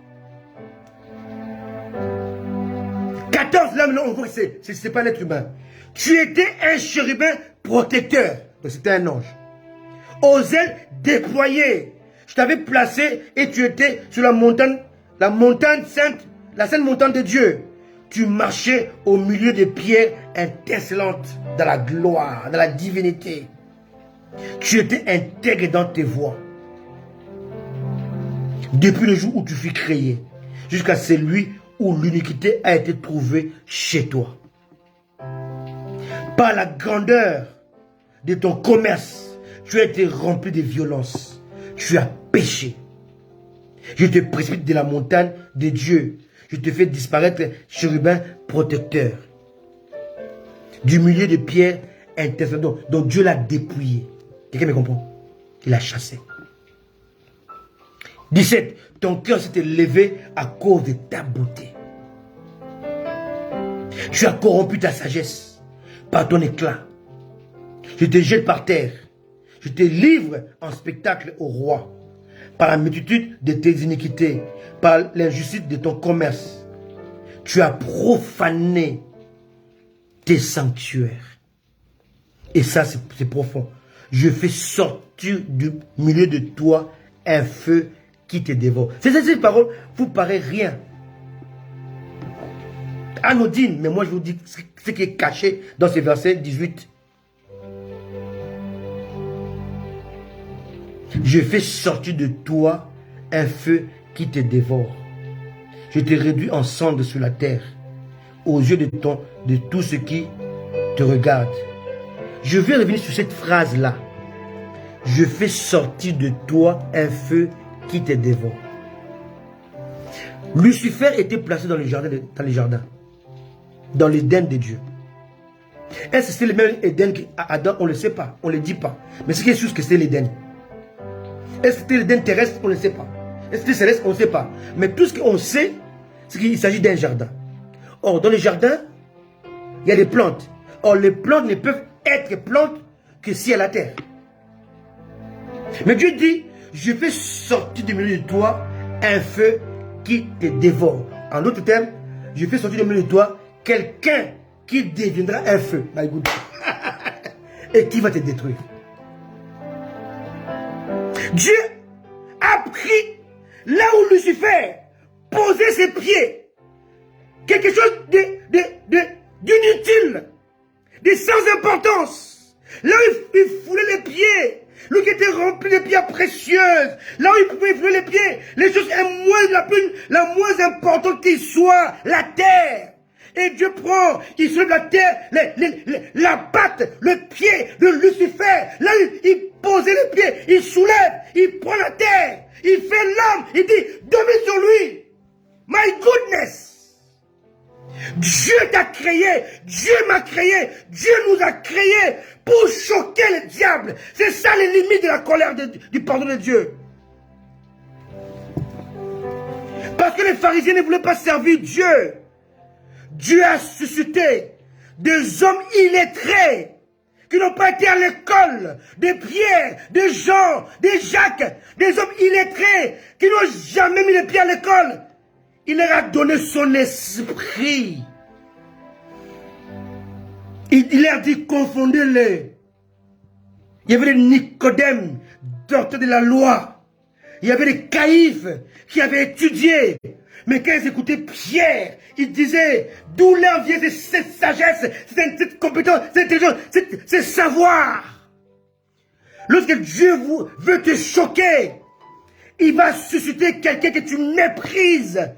14, là maintenant on voit que c'est pas un être humain. Tu étais un chérubin protecteur. Donc c'était un ange. Aux ailes déployées. Je t'avais placé et tu étais sur la montagne sainte, la sainte montagne de Dieu. Tu marchais au milieu des pierres étincelantes dans la gloire, dans la divinité. Tu étais intègre dans tes voies. Depuis le jour où tu fus créé, jusqu'à celui où l'iniquité a été trouvée chez toi. Par la grandeur de ton commerce, tu as été rempli de violence. Tu as péché. Je te précipite de la montagne de Dieu. Je te fais disparaître chérubin protecteur. Du milieu de pierres intercédentes. Donc Dieu l'a dépouillé. Quelqu'un me comprend? Il l'a chassé. 17. Ton cœur s'est élevé à cause de ta beauté. Tu as corrompu ta sagesse par ton éclat. Je te jette par terre. Je te livre en spectacle au roi. Par la multitude de tes iniquités, par l'injustice de ton commerce. Tu as profané tes sanctuaires. Et ça, c'est profond. Je fais sortir du milieu de toi un feu qui te dévore. Cette parole vous paraît rien. Anodine, mais moi je vous dis ce qui est caché dans ce verset 18. Je fais sortir de toi un feu qui te dévore. Je te réduis en cendres sur la terre, aux yeux de tous ceux qui te regardent. Je vais revenir sur cette phrase-là. Je fais sortir de toi un feu qui te dévore. Lucifer était placé dans les jardins, dans l'Éden de Dieu. Est-ce que c'est le même Éden qu'Adam? On ne le sait pas, on ne le dit pas. Mais ce qui est sûr, c'est que c'est l'Éden. Est-ce que c'était l'Éden terrestre? On ne le sait pas. Est-ce que c'était céleste? On ne sait pas. Mais tout ce qu'on sait, c'est qu'il s'agit d'un jardin. Or, dans les jardins, il y a des plantes. Or, les plantes ne peuvent être plantes que si à la terre. Mais Dieu dit, je fais sortir du milieu de toi un feu qui te dévore. En d'autres termes, je fais sortir du milieu de toi quelqu'un qui deviendra un feu. Et qui va te détruire. Dieu a pris là où Lucifer posait ses pieds quelque chose d'inutile, de sans importance. Là où il foulait les pieds, lui qui était rempli de pierres précieuses, là où il pouvait fouler les pieds, les choses la moins importante qui soit, la terre. Et Dieu prend, il soulève la terre, la patte, le pied de Lucifer. Là, il posait les pieds, il soulève, il prend la terre, il fait l'homme, il dit, dormez sur lui. My goodness! Dieu t'a créé, Dieu m'a créé, Dieu nous a créés pour choquer le diable. C'est ça les limites de la colère du pardon de Dieu. Parce que les pharisiens ne voulaient pas servir Dieu. Dieu a suscité des hommes illettrés qui n'ont pas été à l'école, des Pierre, des Jean, des Jacques, des hommes illettrés qui n'ont jamais mis les pieds à l'école. Il leur a donné son esprit. Il leur dit, confondez-les. Il y avait des Nicodème, docteurs de la loi. Il y avait des Caïphes qui avaient étudié. Mais quand ils écoutaient Pierre, ils disaient, d'où leur vient cette sagesse, cette compétence, cette intelligence, ce savoir. Lorsque Dieu veut te choquer, il va susciter quelqu'un que tu méprises.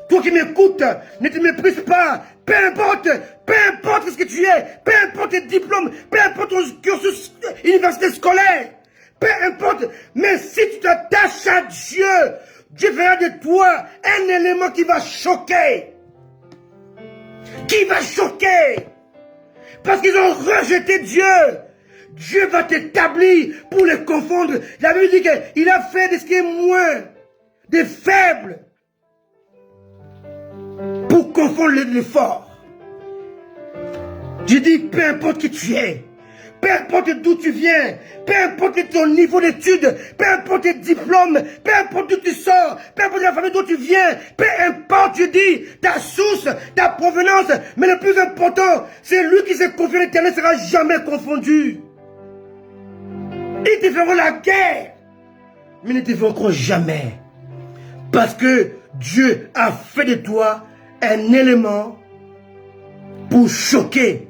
Toi qui m'écoutes, ne te méprise pas. Peu importe ce que tu es, peu importe tes diplômes, peu importe ton cursus universitaire scolaire, peu importe, mais si tu t'attaches à Dieu, Dieu fera de toi un élément qui va choquer. Qui va choquer. Parce qu'ils ont rejeté Dieu. Dieu va t'établir pour les confondre. La Bible dit qu'il a fait de ce qui est moins, des faibles, pour confondre les forts. Je dis, peu importe qui tu es, peu importe d'où tu viens, peu importe ton niveau d'études, peu importe tes diplômes, peu importe d'où tu sors, peu importe la famille d'où tu viens, peu importe, je dis, ta source, ta provenance, mais le plus important, c'est lui qui s'est confié à l'Éternel ne sera jamais confondu. Ils te feront la guerre, mais ne te vaincront jamais. Parce que Dieu a fait de toi un élément pour choquer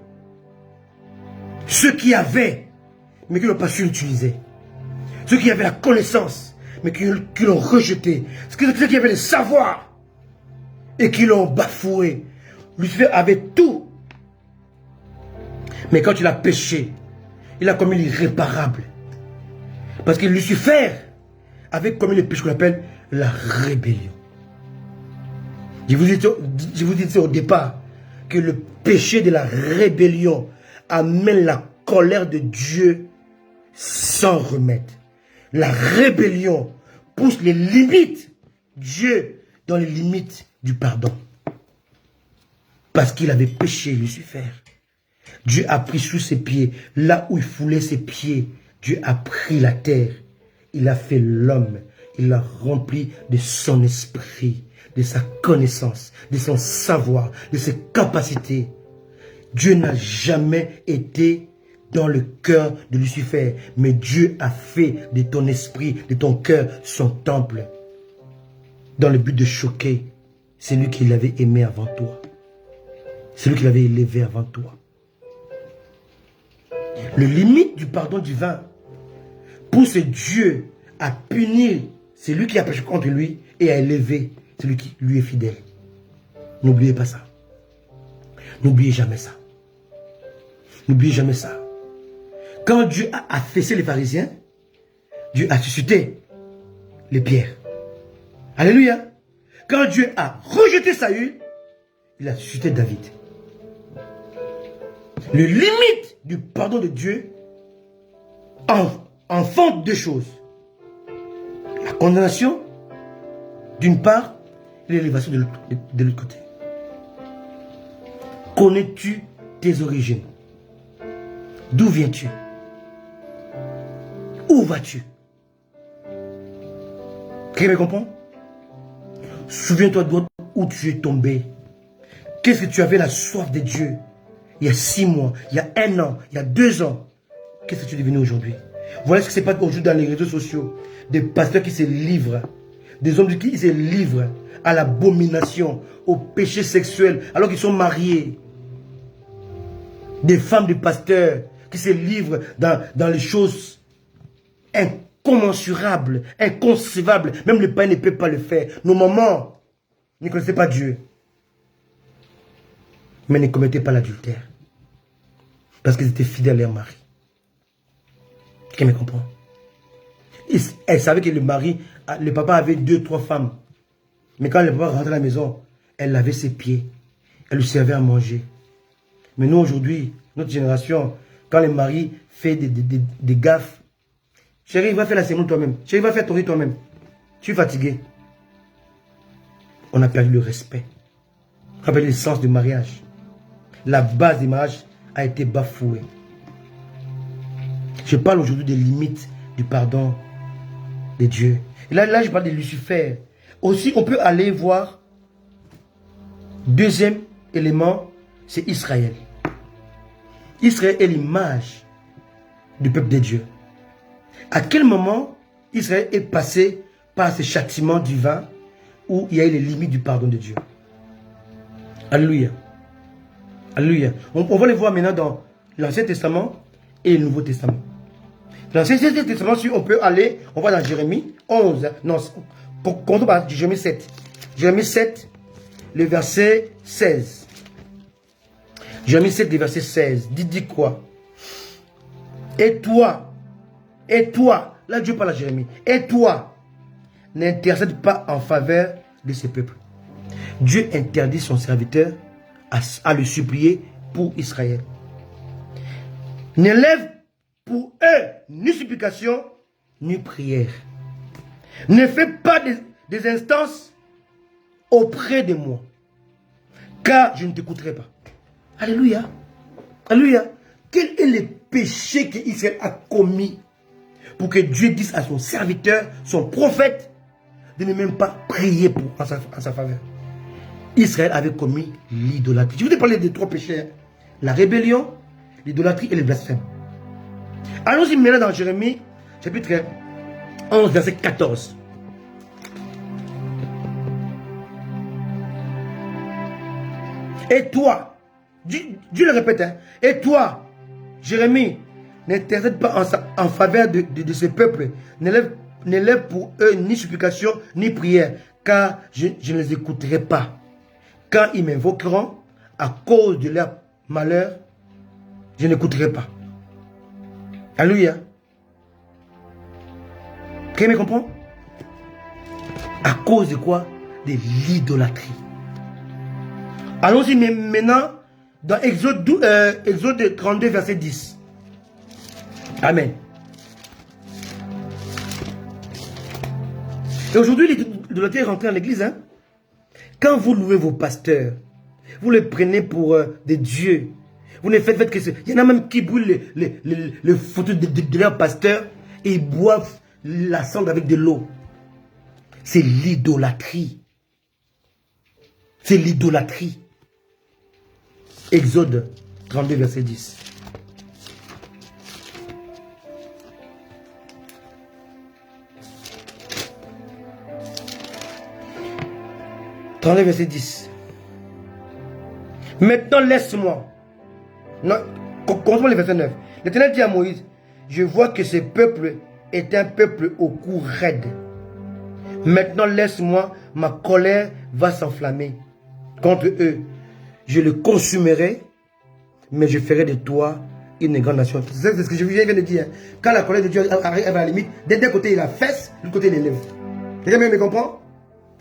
ceux qui avaient, mais qui n'ont pas su l'utiliser. Ceux qui avaient la connaissance, mais qui l'ont rejeté. Ceux qui avaient le savoir, et qui l'ont bafoué. Lucifer avait tout. Mais quand il a péché, il a commis l'irréparable. Parce que Lucifer avait commis le péché qu'on appelle la rébellion. Je vous disais au départ que le péché de la rébellion amène la colère de Dieu sans remède. La rébellion pousse les limites, Dieu dans les limites du pardon. Parce qu'il avait péché, Lucifer. Dieu a pris sous ses pieds, là où il foulait ses pieds, Dieu a pris la terre. Il a fait l'homme, il l'a rempli de son esprit, de sa connaissance, de son savoir, de ses capacités. Dieu n'a jamais été dans le cœur de Lucifer, mais Dieu a fait de ton esprit, de ton cœur, son temple, dans le but de choquer celui qui l'avait aimé avant toi, celui qui l'avait élevé avant toi. Le limite du pardon divin pousse Dieu à punir celui qui a péché contre lui et à élever celui qui lui est fidèle. N'oubliez pas ça. N'oubliez jamais ça. N'oubliez jamais ça. Quand Dieu a affaissé les pharisiens, Dieu a suscité les pierres. Alléluia. Quand Dieu a rejeté Saül, il a suscité David. Le limite du pardon de Dieu enfante deux choses. La condamnation, d'une part, et l'élévation de l'autre côté. Connais-tu tes origines? D'où viens-tu? Où vas-tu? Quelqu'un me comprend? Souviens-toi d'où tu es tombé. Qu'est-ce que tu avais la soif de Dieu? Il y a 6 mois, il y a 1 an, il y a 2 ans. Qu'est-ce que tu es devenu aujourd'hui? Voilà ce qui se passe aujourd'hui dans les réseaux sociaux. Des pasteurs qui se livrent, des hommes qui se livrent à l'abomination, au péché sexuel, alors qu'ils sont mariés. Des femmes de pasteurs qui se livrent dans les choses incommensurables, inconcevables. Même le païen ne peut pas le faire. Nos mamans ne connaissaient pas Dieu, mais ne commettaient pas l'adultère. Parce qu'ils étaient fidèles à leur mari. Qui me comprend? Elle savait que le papa avait 2, 3 femmes. Mais quand le papa rentrait à la maison, elle lavait ses pieds. Elle lui servait à manger. Mais nous aujourd'hui, notre génération, quand le mari fait des gaffes, chérie, va faire la semoule toi-même. Chérie, va faire ton riz toi-même. Tu es fatigué. On a perdu le respect. On a perdu le sens du mariage. La base du mariage a été bafouée. Je parle aujourd'hui des limites du pardon de Dieu. Et là, je parle de Lucifer. Aussi, on peut aller voir. Deuxième élément, c'est Israël. Israël est l'image du peuple de Dieu. À quel moment Israël est passé par ce châtiment divin où il y a eu les limites du pardon de Dieu? Alléluia. Alléluia. On va les voir maintenant dans l'Ancien Testament et le Nouveau Testament. Dans l'Ancien Testament, si on peut aller, on va dans Jérémie 11. Non, comptons par Jérémie 7. Jérémie 7, le verset 16. Jérémie 7, le verset 16. Dit quoi? Et toi, là Dieu parle à Jérémie, et toi, n'intercède pas en faveur de ce peuple. Dieu interdit son serviteur à le supplier pour Israël. N'élève pour eux ni supplication, ni prière. Ne fais pas des instances auprès de moi, car je ne t'écouterai pas. Alléluia. Alléluia. Quel est le péché qu'Israël a commis pour que Dieu dise à son serviteur, son prophète, de ne même pas prier en sa faveur? Israël avait commis l'idolâtrie. Je vous ai parlé des 3 péchés. La rébellion, l'idolâtrie et le blasphème. Allons-y maintenant dans Jérémie, chapitre 11, verset 14. Et toi, Dieu le répète, hein, et toi, Jérémie, n'intercède pas en faveur de ce peuple, n'élève pour eux ni supplication, ni prière, car je ne les écouterai pas. Quand ils m'invoqueront à cause de leur malheur, je n'écouterai pas. Alléluia. Quelqu'un me comprend? À cause de quoi? De l'idolâtrie. Allons-y maintenant dans Exode 32, verset 10. Amen. Et aujourd'hui, l'idolâtrie est rentrée dans l'église. Hein? Quand vous louez vos pasteurs, vous les prenez pour des dieux. Vous ne faites que ce. Il y en a même qui brûlent le photo de leur pasteur et ils boivent la cendre avec de l'eau. C'est l'idolâtrie. C'est l'idolâtrie. Exode 32, verset 10. Verset 10. Maintenant laisse-moi. Commençons le verset 9. L'Éternel dit à Moïse, je vois que ce peuple est un peuple au cou raide. Maintenant laisse-moi, ma colère va s'enflammer contre eux. Je le consumerai, mais je ferai de toi une grande nation. C'est ce que je viens de dire. Quand la colère de Dieu arrive à la limite, d'un côté il a la fesse, de l'autre côté il les lèvres. Quelqu'un me comprend?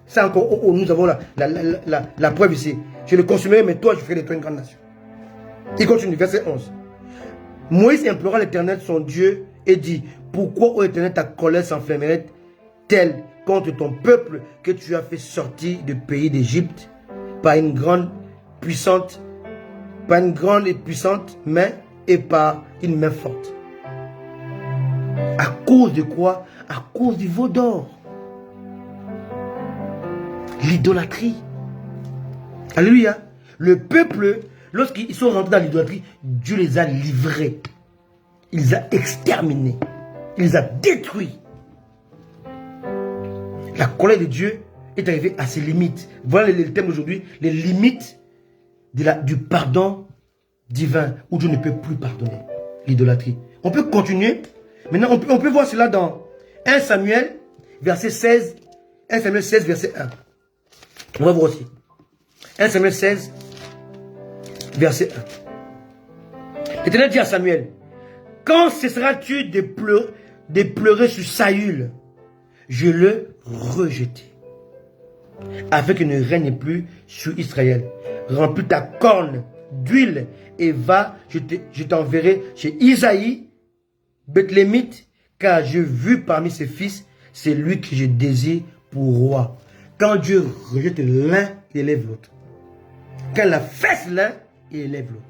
C'est encore où nous avons la preuve ici. Je le consumerai, mais toi je ferai de toi une grande nation. Il continue, verset 11. Moïse implora l'Éternel son Dieu et dit, pourquoi, ô Éternel, ta colère s'enflammerait-elle contre ton peuple que tu as fait sortir du pays d'Égypte par une grande et puissante main et par une main forte? À cause de quoi? À cause du veau d'or. L'idolâtrie. Alléluia. Le peuple, lorsqu'ils sont rentrés dans l'idolâtrie, Dieu les a livrés. Il les a exterminés. Il les a détruits. La colère de Dieu est arrivée à ses limites. Voilà le thème d'aujourd'hui, les limites du pardon divin, où Dieu ne peut plus pardonner. L'idolâtrie. On peut continuer. Maintenant, on peut voir cela dans 1 Samuel, verset 16. 1 Samuel 16, verset 1. On va voir aussi. 1 Samuel 16, verset 1. L'Éternel dit à Samuel, quand cesseras-tu de pleurer sur Saül? Je le rejetai, afin qu'il ne règne plus sur Israël. Remplis ta corne d'huile et va, je t'enverrai chez Isaïe, Bethlémite, car j'ai vu parmi ses fils, c'est lui que je désire pour roi. Quand Dieu rejette l'un, il élève l'autre. Quand il affaisse l'un, il élève l'autre.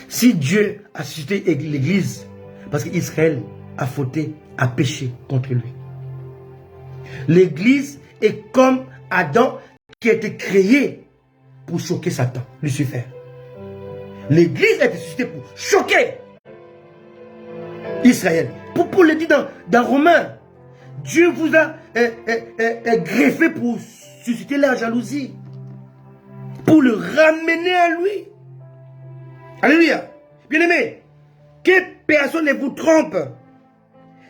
Si Dieu a suscité l'Église, parce qu'Israël a fauté, a péché contre lui. L'Église est comme Adam qui a été créé pour choquer Satan, Lucifer. L'Église a été suscitée pour choquer Israël. Pour le dire dans Romains, Dieu vous a greffé pour susciter la jalousie, pour le ramener à lui. Alléluia. Bien-aimés, que personne ne vous trompe.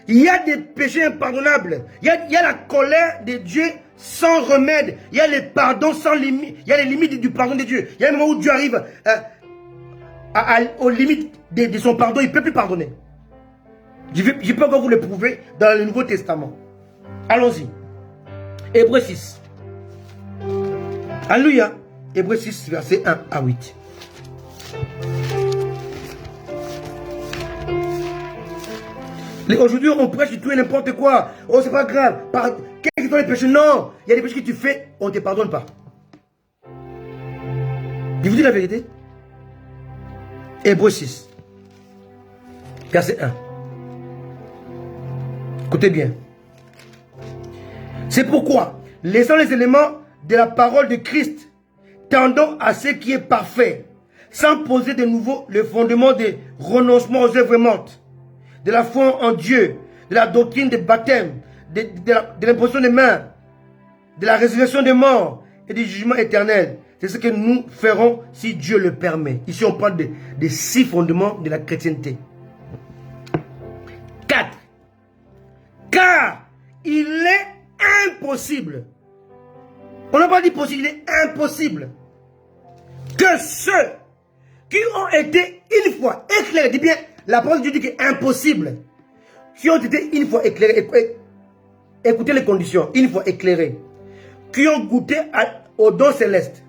Il y a des péchés impardonnables. Il y a la colère de Dieu sans remède. Il y a les pardons sans limite. Il y a les limites du pardon de Dieu. Il y a un moment où Dieu arrive aux limites de son pardon. Il ne peut plus pardonner. Je peux encore vous le prouver dans le Nouveau Testament. Allons-y. Hébreux 6. Alléluia. Hébreux 6, verset 1 à 8. Aujourd'hui, on prêche du tout et n'importe quoi. Oh, c'est pas grave. Quels sont les péchés? Non. Il y a des péchés que tu fais, on ne te pardonne pas. Je vous dis la vérité. Hébreux 6, verset 1. Écoutez bien. C'est pourquoi, laissant les éléments de la parole de Christ, tendons à ce qui est parfait, sans poser de nouveau le fondement des renoncements aux œuvres mortes, de la foi en Dieu, de la doctrine des baptêmes, de l'imposition des mains, de la résurrection des morts et du jugement éternel. C'est ce que nous ferons si Dieu le permet. Ici, on parle des 6 fondements de la chrétienté. 4. Car il est impossible. On n'a pas dit possible, il est impossible que ceux qui ont été une fois éclairés, dis bien, la parole de Dieu dit que c'est impossible, qui ont été une fois éclairés, écoutez les conditions, une fois éclairés, qui ont goûté au don céleste,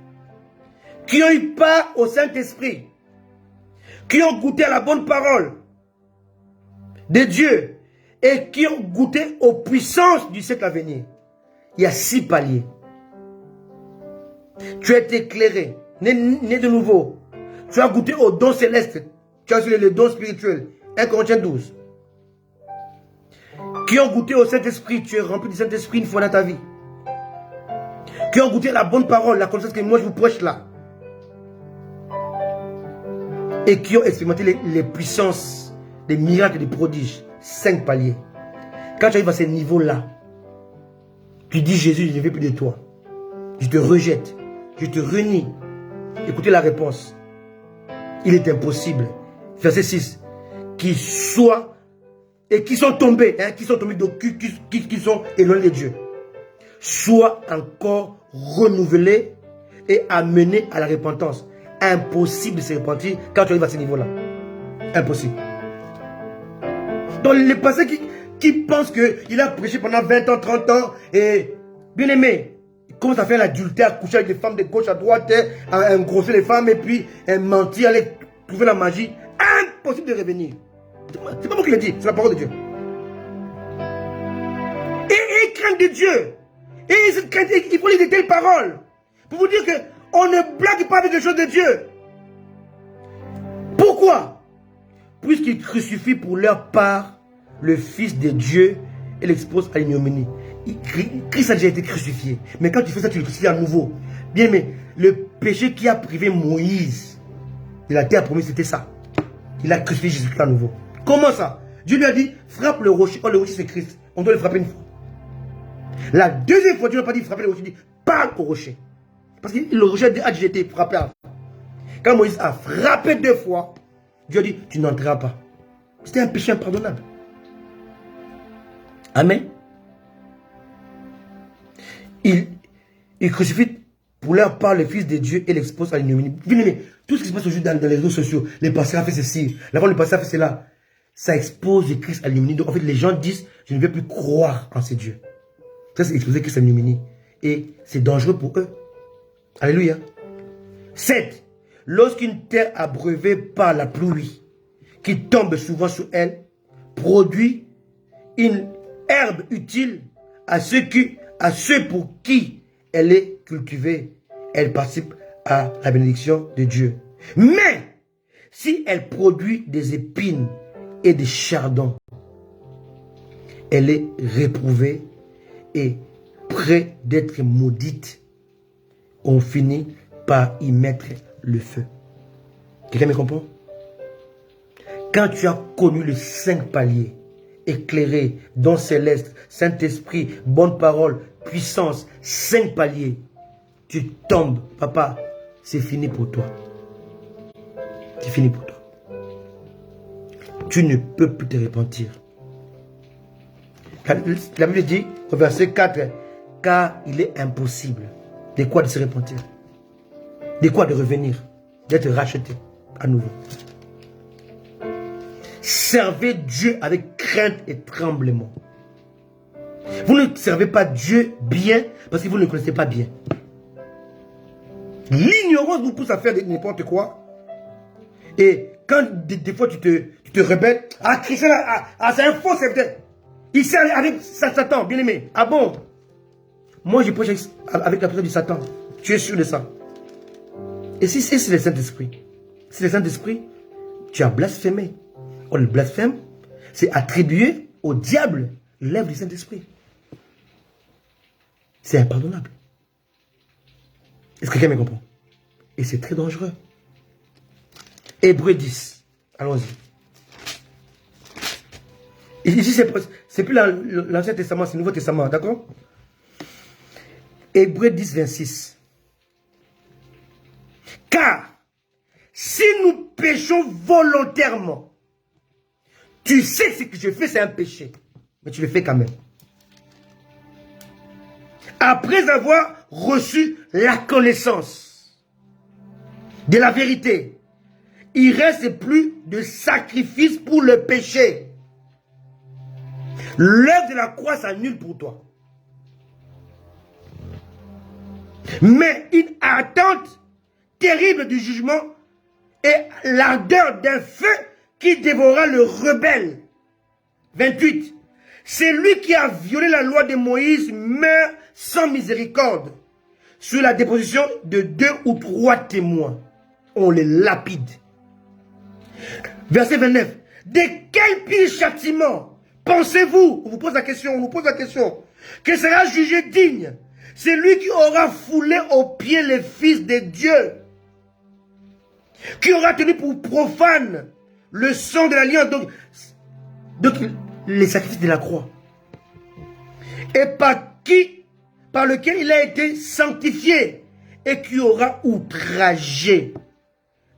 qui ont eu part au Saint-Esprit, qui ont goûté à la bonne parole de Dieu et qui ont goûté aux puissances du siècle à venir. Il y a 6 paliers. Tu as été éclairé, né de nouveau. Tu as goûté au don céleste. Tu as le don spirituel. 1 Corinthiens 12. Qui ont goûté au Saint-Esprit. Tu es rempli du Saint-Esprit une fois dans ta vie. Qui ont goûté à la bonne parole, la connaissance que moi je vous prêche là. Et qui ont expérimenté les puissances, les miracles et les prodiges. 5 paliers. Quand tu arrives à ce niveau-là, tu dis Jésus, je ne veux plus de toi. Je te rejette. Je te renie. Écoutez la réponse. Il est impossible. Verset 6. Qui soient et qui sont tombés, qui sont éloignés de Dieu, soient encore renouvelés et amenés à la repentance. impossible de se repentir quand tu arrives à ce niveau-là. Impossible. Donc les personnes qui pensent qu'il a prêché pendant 20 ans, 30 ans, et bien aimé, il commence à faire l'adultère, à coucher avec des femmes de gauche à droite, à engrosser les femmes, et puis mentir, aller trouver la magie. Impossible de revenir. C'est pas moi qui le dis, c'est la parole de Dieu. Et crainte de Dieu. Et cette crainte, il faut lire de telles paroles. Pour vous dire qu'on ne blague pas avec les choses de Dieu. Pourquoi? Puisqu'ils crucifient pour leur part le Fils de Dieu et l'exposent à l'ignominie. Christ a déjà été crucifié. Mais quand tu fais ça, tu le crucifies à nouveau. Bien, mais le péché qui a privé Moïse de la terre promise, c'était ça. Il a crucifié Jésus à nouveau. Comment ça? Dieu lui a dit, frappe le rocher. Oh, le rocher c'est Christ. On doit le frapper une fois. La deuxième fois, Dieu n'a pas dit frapper le rocher. Il dit, parle au rocher. Parce que le rocher a déjà été frappé. Quand Moïse a frappé 2 fois, Dieu a dit, tu n'entreras pas. C'était un péché impardonnable. Amen. Il crucifie pour leur part le Fils de Dieu et l'expose à l'ignominie. Tout ce qui se passe aujourd'hui dans les réseaux sociaux, les pasteurs ont fait ceci, l'avant le pasteur a fait cela, ça expose le Christ à l'ignominie. Donc en fait, les gens disent, je ne vais plus croire en ces dieux. Ça, c'est exposer Christ à l'ignominie. Et c'est dangereux pour eux. Alléluia. 7. Lorsqu'une terre abreuvée par la pluie, qui tombe souvent sur elle, produit une herbe utile à ceux pour qui elle est cultivée, elle participe à la bénédiction de Dieu. Mais, si elle produit des épines et des chardons, elle est réprouvée et près d'être maudite. On finit par y mettre le feu. Quelqu'un me comprend? Quand tu as connu les 5 paliers, éclairé, don céleste, Saint-Esprit, bonne parole, puissance, 5 paliers, tu tombes, papa, c'est fini pour toi. C'est fini pour toi. Tu ne peux plus te repentir. La Bible dit, au verset 4, car il est impossible. De quoi de se repentir? De quoi de revenir? D'être racheté à nouveau. Servez Dieu avec crainte et tremblement. Vous ne servez pas Dieu bien parce que vous ne le connaissez pas bien. L'ignorance vous pousse à faire n'importe quoi. Et quand des fois tu te rebelles, ah Christian, c'est un faux serviteur. Il sert avec Satan, bien aimé. Ah bon? Moi je prêche avec la personne du Satan. Tu es sûr de ça? Et si c'est le Saint-Esprit? C'est le Saint-Esprit, tu as blasphémé. On le blasphème, c'est attribuer au diable l'œuvre du Saint-Esprit. C'est impardonnable. Est-ce que quelqu'un me comprend? Et c'est très dangereux. Hébreux 10. Allons-y. Ici, c'est plus l'Ancien Testament, c'est le Nouveau Testament, d'accord? Hébreux 10, 26. Car, si nous péchons volontairement, tu sais ce que je fais, c'est un péché. Mais tu le fais quand même. Après avoir reçu la connaissance de la vérité, il ne reste plus de sacrifice pour le péché. L'œuvre de la croix s'annule pour toi. Mais une attente terrible du jugement et l'ardeur d'un feu qui dévorera le rebelle. 28. C'est lui qui a violé la loi de Moïse meurt sans miséricorde. Sur la déposition de 2 ou 3 témoins. On les lapide. Verset 29. De quel pire châtiment pensez-vous? On vous pose la question, que sera jugé digne? C'est lui qui aura foulé aux pieds les fils de Dieu. Qui aura tenu pour profane le sang de l'alliance, donc les sacrifices de la croix. Et par lequel il a été sanctifié et qui aura outragé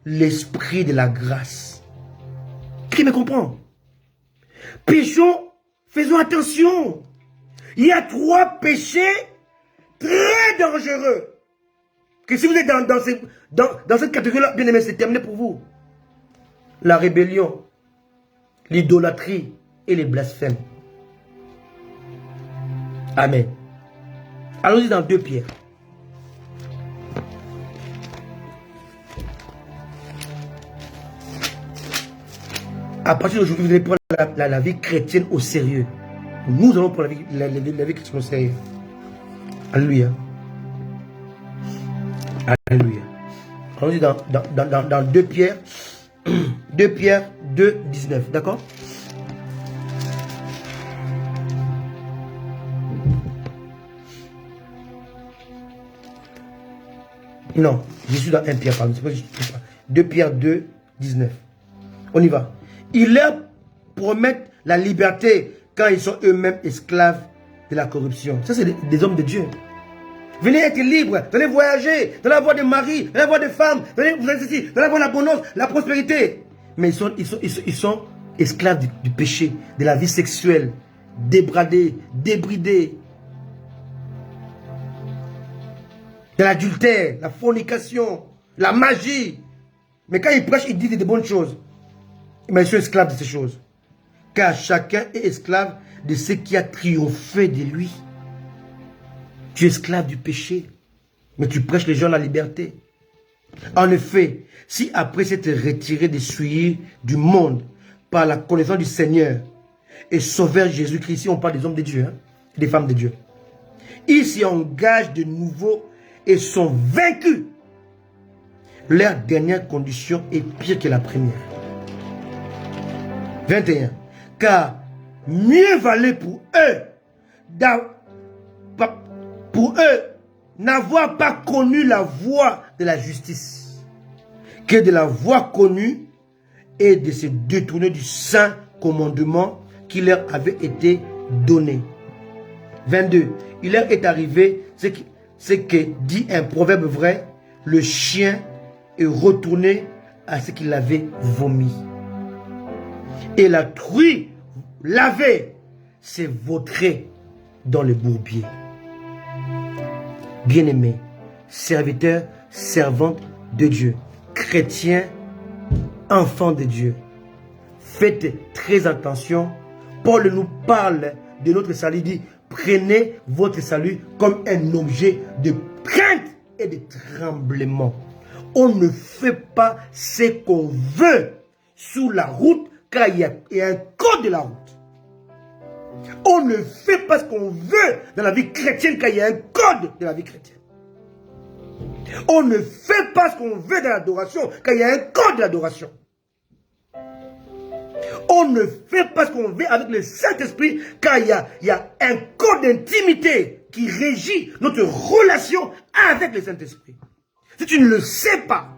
l'esprit de la grâce. Qui me comprend? Péchons, faisons attention. Il y a 3 péchés très dangereux. Que si vous êtes dans cette catégorie-là, bien aimé, c'est terminé pour vous. La rébellion, l'idolâtrie et les blasphèmes. Amen. Allons-y dans 2 Pierre. À partir d'aujourd'hui, vous allez prendre la vie chrétienne au sérieux. Nous allons prendre la vie chrétienne au sérieux. Alléluia. Alléluia. Allons-y dans 2 Pierre. 2 Pierre 2, 19. D'accord? Non, je suis dans 1 Pierre, pardon. 2 Pierre 2, 19. On y va. Ils leur promettent la liberté quand ils sont eux-mêmes esclaves de la corruption. Ça, c'est des hommes de Dieu. Venez être libres, vous allez voyager, vous allez avoir des maris, vous allez avoir des femmes, vous allez avoir l'abondance, la prospérité. Mais ils sont esclaves du péché, de la vie sexuelle, débradés, débridés, de l'adultère, la fornication, la magie. Mais quand ils prêchent, ils disent des bonnes choses. Mais ils sont esclaves de ces choses. Car chacun est esclave de ce qui a triomphé de lui. Tu es esclave du péché, mais tu prêches les gens la liberté. En effet, si après s'être retiré des souillures du monde par la connaissance du Seigneur et Sauveur Jésus-Christ, ici on parle des hommes de Dieu, hein, des femmes de Dieu, ils s'y engagent de nouveau et sont vaincus, leur dernière condition est pire que la première. 21. Car mieux valait pour eux n'avoir pas connu la voie de la justice que de la voie connue et de se détourner du saint commandement qui leur avait été donné. 22. Il leur est arrivé ce que dit un proverbe vrai, le chien est retourné à ce qu'il avait vomi. Et la truie lavée s'est vautrée dans le bourbier. Bien-aimés, serviteurs, servantes de Dieu, chrétiens, enfants de Dieu, faites très attention. Paul nous parle de notre salut, il dit, prenez votre salut comme un objet de crainte et de tremblement. On ne fait pas ce qu'on veut sur la route, car il y a un code de la route. On ne fait pas ce qu'on veut dans la vie chrétienne, car il y a un code de la vie chrétienne. On ne fait pas ce qu'on veut dans l'adoration, car il y a un code de l'adoration. On ne fait pas ce qu'on veut avec le Saint-Esprit, car il y a un code d'intimité qui régit notre relation avec le Saint-Esprit. Si tu ne le sais pas,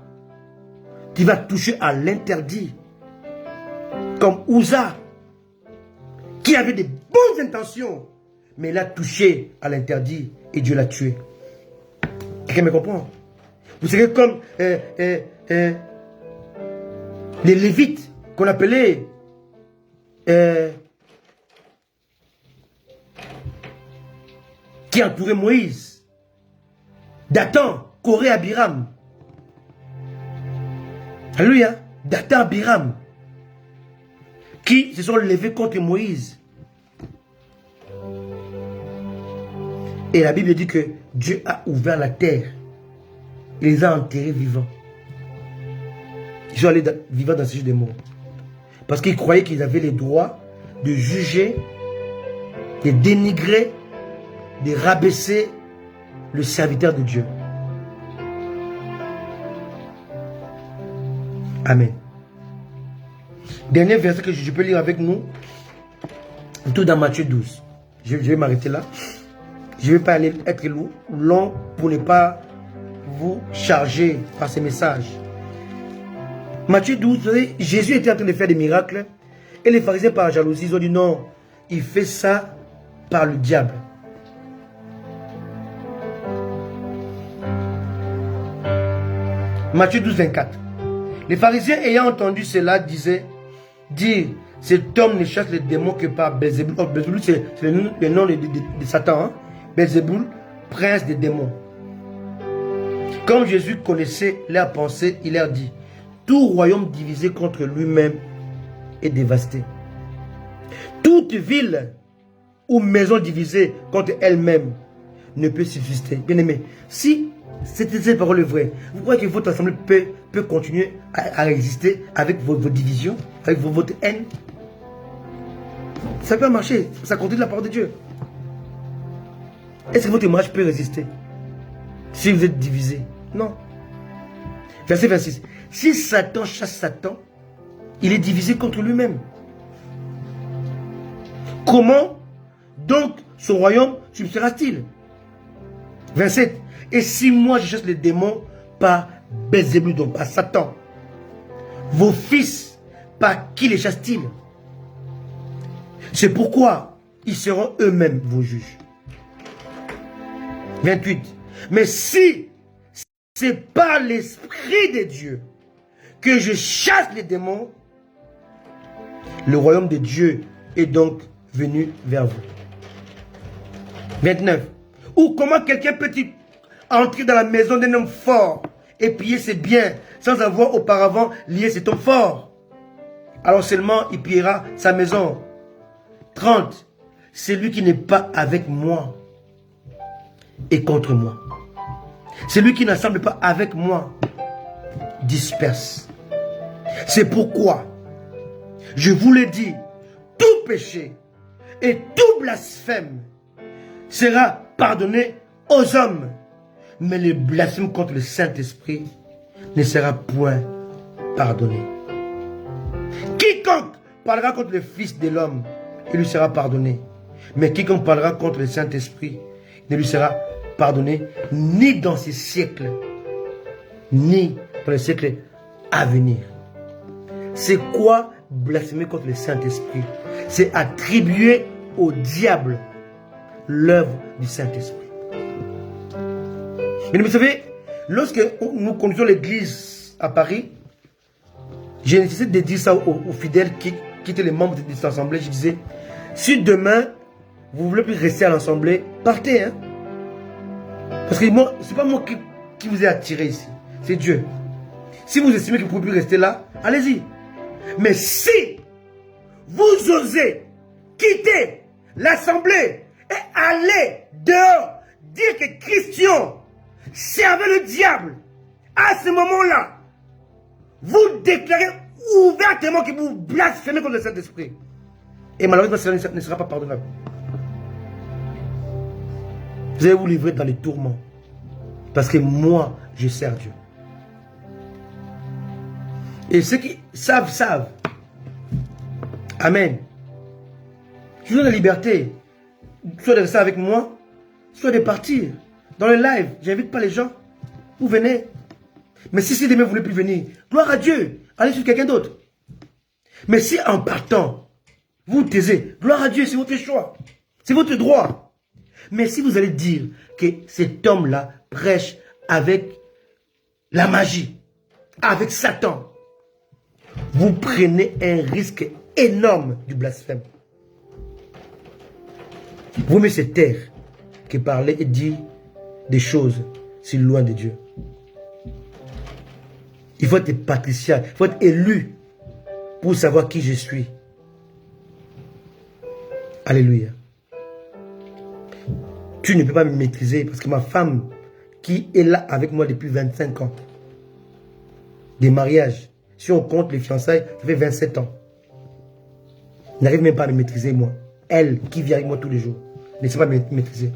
tu vas toucher à l'interdit. Comme Uza, qui avait des bonnes intentions, mais il a touché à l'interdit et Dieu l'a tué. Quelqu'un me comprend? Vous savez, comme les Lévites qu'on appelait qui entouraient Moïse, Dathan, Corée, Abiram. Alléluia. Dathan, Abiram, qui se sont levés contre Moïse. Et la Bible dit que Dieu a ouvert la terre. Il les a enterrés vivants. Ils sont allés vivants dans ce jeu des morts. Parce qu'ils croyaient qu'ils avaient le droit de juger, de dénigrer, de rabaisser le serviteur de Dieu. Amen. Dernier verset que je peux lire avec nous, tout dans Matthieu 12. Je vais m'arrêter là. Je ne vais pas être long pour ne pas vous charger par ces messages. Matthieu 12, vous savez, Jésus était en train de faire des miracles et les pharisiens par jalousie, ils ont dit non, il fait ça par le diable. Matthieu 12, 24. Les pharisiens ayant entendu cela disaient, dire, cet homme ne chasse les démons que par Belzéboul. Oh, Belzéboul, c'est le nom de Satan. Hein? Belzéboul, prince des démons. Comme Jésus connaissait leurs pensées, il leur dit, tout royaume divisé contre lui-même est dévasté. Toute ville ou maison divisée contre elle-même ne peut subsister. Bien aimé, si cette parole est vraie, vous croyez que votre assemblée peut continuer à exister avec vos divisions, avec votre haine? Ça peut marcher, ça continue la parole de Dieu. Est-ce que votre mariage peut résister si vous êtes divisé? Non. Verset 26. Si Satan chasse Satan, il est divisé contre lui-même. Comment donc son royaume subsistera-t-il? 27. Et si moi je chasse les démons par Belzébul, donc par Satan, vos fils, par qui les chassent-ils? C'est pourquoi ils seront eux-mêmes vos juges. 28. Mais si c'est par l'Esprit de Dieu que je chasse les démons, le royaume de Dieu est donc venu vers vous. 29. Ou comment quelqu'un peut-il entrer dans la maison d'un homme fort et piller ses biens sans avoir auparavant lié cet homme fort? Alors seulement il pillera sa maison. 30. Celui qui n'est pas avec moi est contre moi. Celui qui n'assemble pas avec moi disperse. C'est pourquoi je vous l'ai dit, tout péché et tout blasphème sera pardonné aux hommes, mais le blasphème contre le Saint-Esprit ne sera point pardonné. Quiconque parlera contre le Fils de l'homme, il lui sera pardonné. Mais quiconque parlera contre le Saint-Esprit ne lui sera pardonné ni dans ces siècles, ni dans les siècles à venir. C'est quoi blasphémer contre le Saint-Esprit? C'est attribuer au diable l'œuvre du Saint-Esprit. Mais vous savez, lorsque nous conduisons l'église à Paris, j'ai nécessité de dire ça aux fidèles qui étaient les membres de cette assemblée. Je disais, si demain, vous ne voulez plus rester à l'assemblée, partez. Hein? Parce que moi, ce n'est pas moi qui vous ai attiré ici. C'est Dieu. Si vous estimez que vous ne pouvez plus rester là, allez-y. Mais si vous osez quitter l'assemblée et aller dehors, dire que Christian servait le diable, à ce moment-là, vous déclarez ouvertement que vous blasphémez contre le Saint-Esprit. Et malheureusement, cela ne sera pas pardonnable. Vous allez vous livrer dans les tourments. Parce que moi, je sers Dieu. Et ceux qui savent, savent. Amen. Je vous donne la liberté. Soit de rester avec moi, soit de partir. Dans le live, j'invite pas les gens. Vous venez. Mais si demain vous ne voulez plus venir, gloire à Dieu. Allez sur quelqu'un d'autre. Mais si en partant, vous taisez, gloire à Dieu, c'est votre choix. C'est votre droit. Mais si vous allez dire que cet homme-là prêche avec la magie, avec Satan, vous prenez un risque énorme du blasphème. Vous mieux se taire que parler et dire des choses si loin de Dieu. Il faut être patricien, il faut être élu pour savoir qui je suis. Alléluia. Tu ne peux pas me maîtriser parce que ma femme qui est là avec moi depuis 25 ans, des mariages, si on compte les fiançailles, ça fait 27 ans. N'arrive même pas à me maîtriser moi. Elle qui vit avec moi tous les jours, ne sait pas me maîtriser.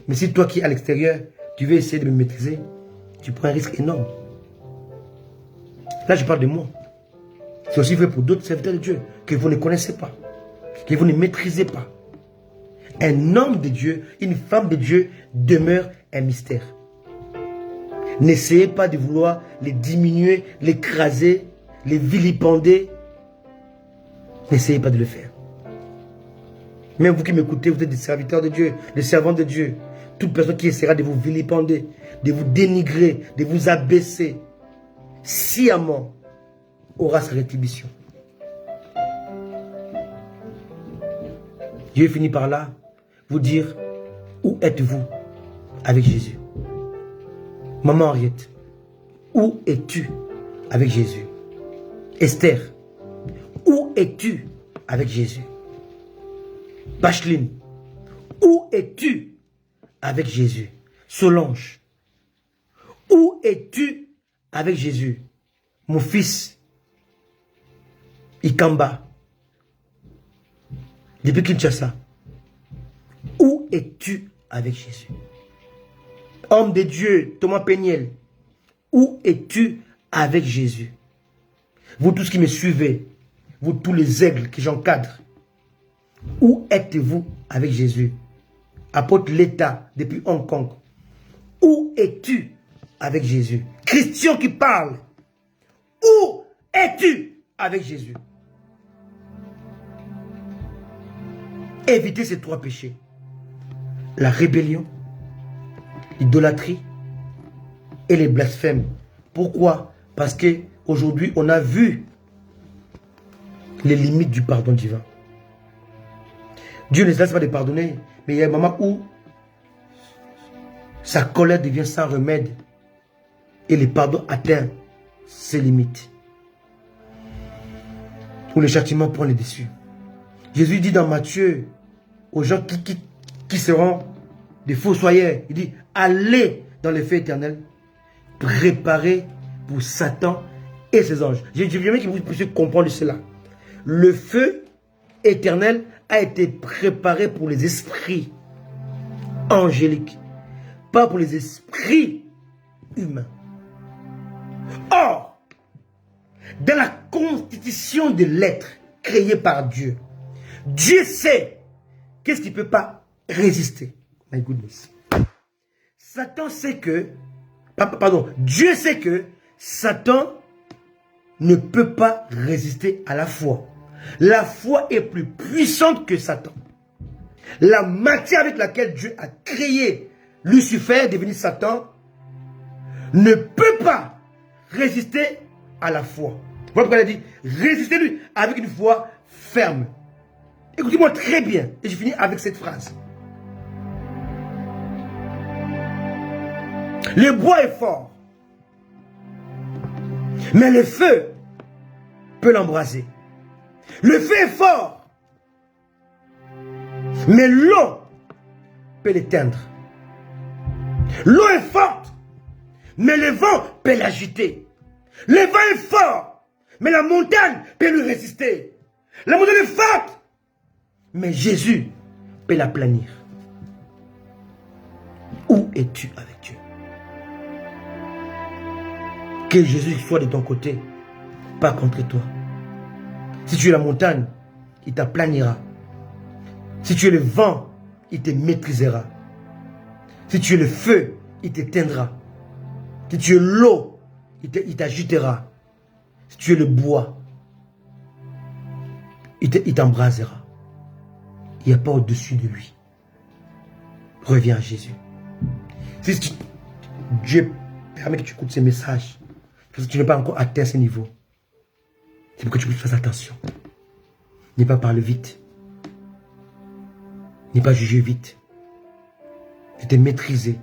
Mais si toi qui es à l'extérieur, tu veux essayer de me maîtriser, tu prends un risque énorme. Là, je parle de moi. C'est aussi vrai pour d'autres serviteurs de Dieu que vous ne connaissez pas, que vous ne maîtrisez pas. Un homme de Dieu, une femme de Dieu demeure un mystère. N'essayez pas de vouloir les diminuer, l'écraser, les vilipender. N'essayez pas de le faire. Même vous qui m'écoutez, vous êtes des serviteurs de Dieu, des servants de Dieu. Toute personne qui essaiera de vous vilipender, de vous dénigrer, de vous abaisser, sciemment aura sa rétribution. Dieu finit par là, vous dire, où êtes-vous avec Jésus? Maman Henriette, où es-tu avec Jésus? Esther, où es-tu avec Jésus? Bacheline, où es-tu avec Jésus? Solange, où es-tu avec Jésus? Mon fils, Ikamba, depuis Kinshasa, où es-tu avec Jésus? Homme de Dieu, Thomas Peniel, où es-tu avec Jésus? Vous tous qui me suivez, vous tous les aigles que j'encadre, où êtes-vous avec Jésus? Apôtre l'État depuis Hong Kong, où es-tu avec Jésus? Christian qui parle, où es-tu avec Jésus? Évitez ces 3 péchés. La rébellion, l'idolâtrie et les blasphèmes. Pourquoi? Parce qu'aujourd'hui, on a vu les limites du pardon divin. Dieu ne se laisse pas de pardonner, mais il y a un moment où sa colère devient sans remède et le pardon atteint ses limites. Où le châtiment prend le dessus. Jésus dit dans Matthieu aux gens qui seront des fossoyeurs, il dit, allez dans le feu éternel, préparé pour Satan et ses anges. Je veux que vous puissiez comprendre cela. Le feu éternel a été préparé pour les esprits angéliques, pas pour les esprits humains. Or, dans la constitution de l'être créé par Dieu, Dieu sait qu'est-ce qui ne peut pas résister. My goodness. Satan sait que, pardon, Dieu sait que Satan ne peut pas résister à la foi. La foi est plus puissante que Satan. La matière avec laquelle Dieu a créé Lucifer, devenu Satan, ne peut pas résister à la foi. Voilà pourquoi il a dit, résistez-lui avec une foi ferme. Écoutez-moi très bien, et je finis avec cette phrase. Le bois est fort, mais le feu peut l'embraser. Le feu est fort, mais l'eau peut l'éteindre. L'eau est forte, mais le vent peut l'agiter. Le vent est fort, mais la montagne peut lui résister. La montagne est forte, mais Jésus peut l'aplanir. Où es-tu avec Dieu? Que Jésus soit de ton côté, pas contre toi. Si tu es la montagne, il t'aplanira. Si tu es le vent, il te maîtrisera. Si tu es le feu, il t'éteindra. Si tu es l'eau, il t'agitera. Si tu es le bois, il t'embrasera. Il n'y a pas au-dessus de lui. Reviens à Jésus. Si Dieu permet que tu écoutes ces messages, parce que tu n'es pas encore atteint ce niveau, c'est pour que tu fasses attention. N'aie pas parler vite. N'aie pas juger vite. De te maîtriser.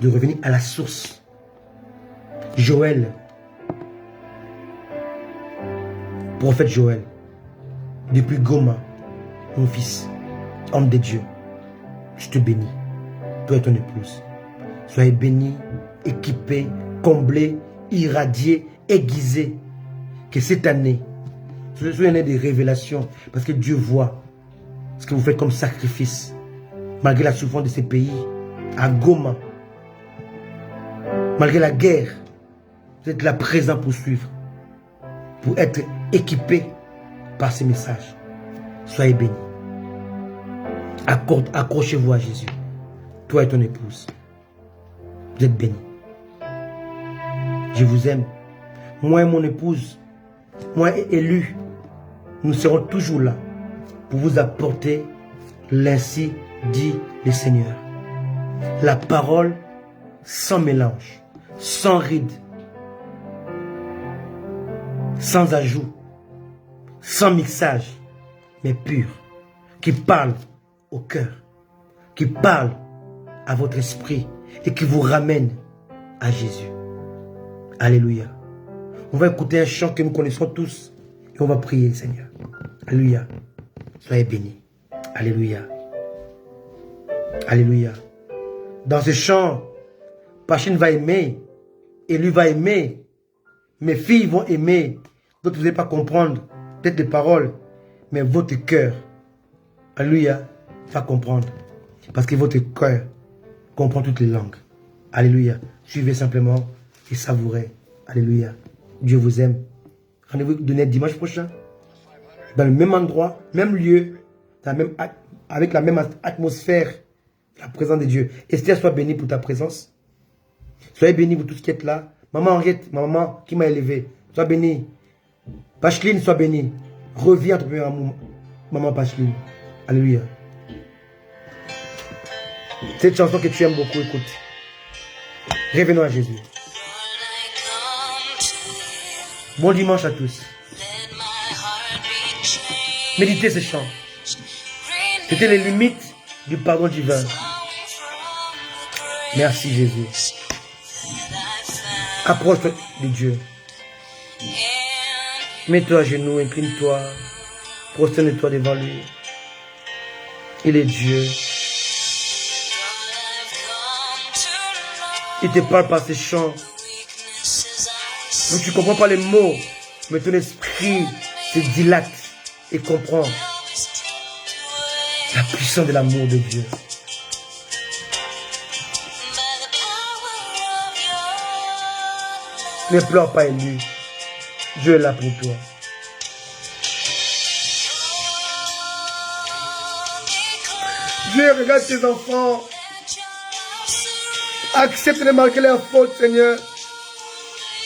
De revenir à la source. Joël. Prophète Joël. Depuis Goma, mon fils, homme de Dieu, je te bénis. Toi et ton épouse. Soyez bénis, équipés, comblés, irradiés, aiguisés. Que cette année, soyez une année de révélation. Parce que Dieu voit ce que vous faites comme sacrifice. Malgré la souffrance de ces pays, à Goma, malgré la guerre, vous êtes là présent pour suivre, pour être équipé par ces messages. Soyez bénis. Accrochez-vous à Jésus. Toi et ton épouse. Vous êtes bénis. Je vous aime. Moi et mon épouse, moi et élu, nous serons toujours là pour vous apporter l'ainsi dit le Seigneur. La parole sans mélange, sans ride, sans ajout, sans mixage, mais pure, qui parle au cœur, qui parle à votre esprit et qui vous ramène à Jésus. Alléluia. On va écouter un chant que nous connaissons tous et on va prier, Seigneur. Alléluia. Soyez bénis. Alléluia. Alléluia. Dans ce chant, Pachine va aimer et lui va aimer. Mes filles vont aimer. D'autres, vous n'allez pas comprendre peut-être les paroles, mais votre cœur, alléluia, va comprendre. Parce que votre cœur comprend toutes les langues. Alléluia. Suivez simplement et savourez. Alléluia. Dieu vous aime. Rendez-vous donné dimanche prochain. Dans le même endroit, même lieu, avec la même atmosphère, la présence de Dieu. Esther, sois bénie pour ta présence. Soyez bénie pour tout ce qui est là. Maman Henriette, ma maman qui m'a élevé, sois bénie. Pacheline, sois bénie. Reviens à ton premier amour, maman Pacheline. Alléluia. Cette chanson que tu aimes beaucoup, écoute. Revenons à Jésus. Bon dimanche à tous. Méditez ce chant. C'était les limites du pardon divin. Merci Jésus. Approche-toi de Dieu. Mets-toi à genoux, incline-toi. Prosterne-toi devant lui. Il est Dieu. Il te parle par ces chants. Donc tu ne comprends pas les mots, mais ton esprit se dilate et comprend la puissance de l'amour de Dieu. Ne pleure pas, Élu. Dieu est là pour toi. Dieu regarde tes enfants. Accepte de marquer leurs fautes, Seigneur.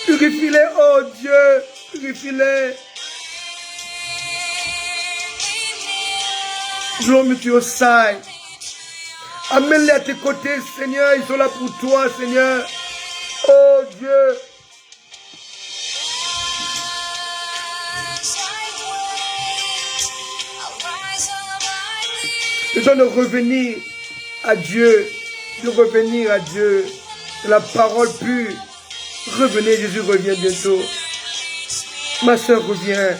Purifie-les, oh Dieu. Purifie-les. Draw me to your side. Amène-les à tes côtés, Seigneur. Ils sont là pour toi, Seigneur. Oh Dieu. Je dois de revenir à Dieu, de revenir à Dieu, de la parole pure. Revenez, Jésus revient bientôt. Ma soeur revient,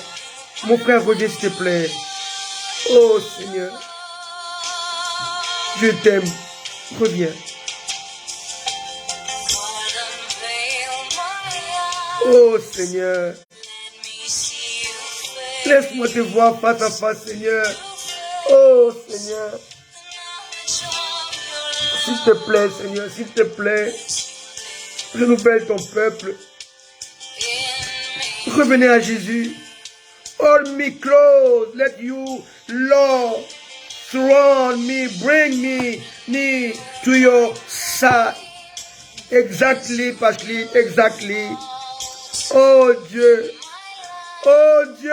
mon frère revient s'il te plaît. Oh Seigneur, je t'aime, reviens. Oh Seigneur, laisse-moi te voir face à face, Seigneur. Oh Seigneur, s'il te plaît, Seigneur, s'il te plaît, renouvelle ton peuple. Revenez à Jésus. Hold me close, let you, Lord, surround me, bring me to your side. Exactly, Pashley, exactly. Oh Dieu, oh Dieu.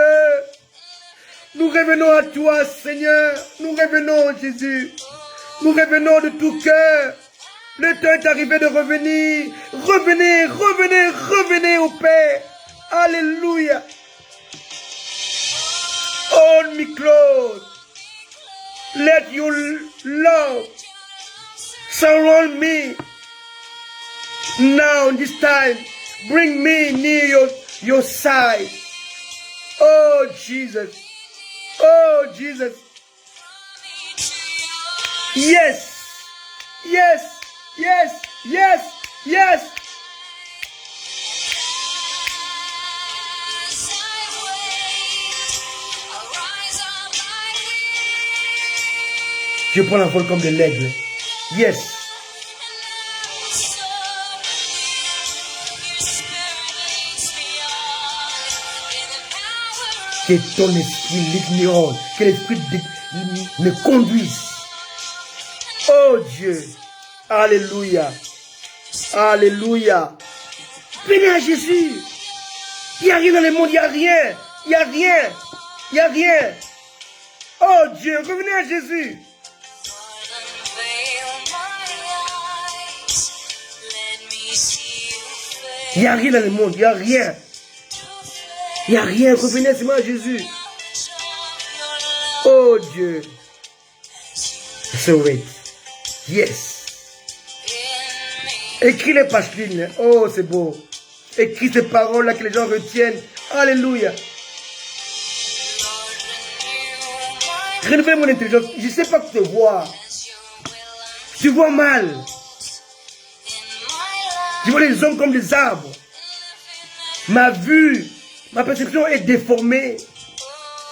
Nous revenons à toi, Seigneur. Nous revenons, Jésus. Nous revenons de tout cœur. Le temps est arrivé de revenir. Revenez, revenez, revenez au Père. Alléluia. Hold me close. Let your love surround me. Now, this time, bring me near your side. Oh, Jesus. Oh, Jesus. Yes. Yes. Yes. Yes. Yes. Je prends la vol comme de l'aigle. Yes. Que ton esprit l'ignorant, que l'esprit me conduise. Oh Dieu. Alléluia. Alléluia. Venez à Jésus. Il n'y a rien dans le monde, il n'y a rien. Il n'y a rien. Il n'y a rien. Oh Dieu, revenez à Jésus. Il n'y a rien dans le monde, il n'y a rien. Il n'y a rien, revenez seulement à Jésus. Oh Dieu. So wait. Yes. Écris les Pacheline. Oh, c'est beau. Écris ces paroles-là que les gens retiennent. Alléluia. Renouvelle mon intelligence. Je ne sais pas te voir. Tu vois mal. Je vois les hommes comme des arbres. Ma vue, ma perception est déformée.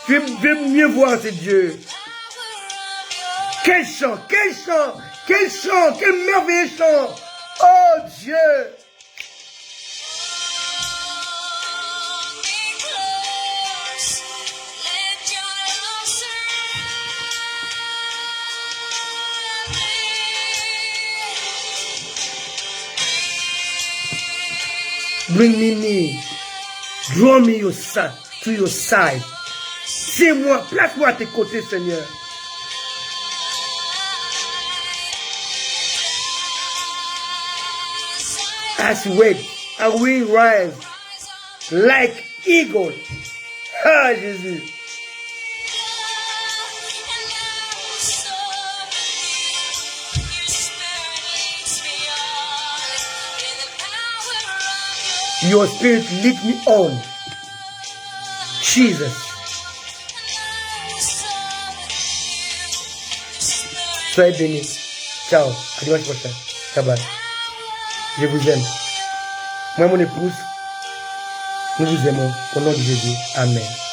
Je veux mieux voir ces dieux. Quel chant, quel chant, quel chant, quel merveilleux chant. Oh Dieu. Bring me near. Draw me to your side. C'est moi, place-moi à tes côtés, Seigneur. As we rise like eagle. Ah, Jésus. Your spirit lead me on. Jesus. Soyez bénis. Ciao. À dimanche prochain. Shabbat. Je vous aime. Moi, mon épouse, nous vous aimons. Au nom de Jésus. Amen.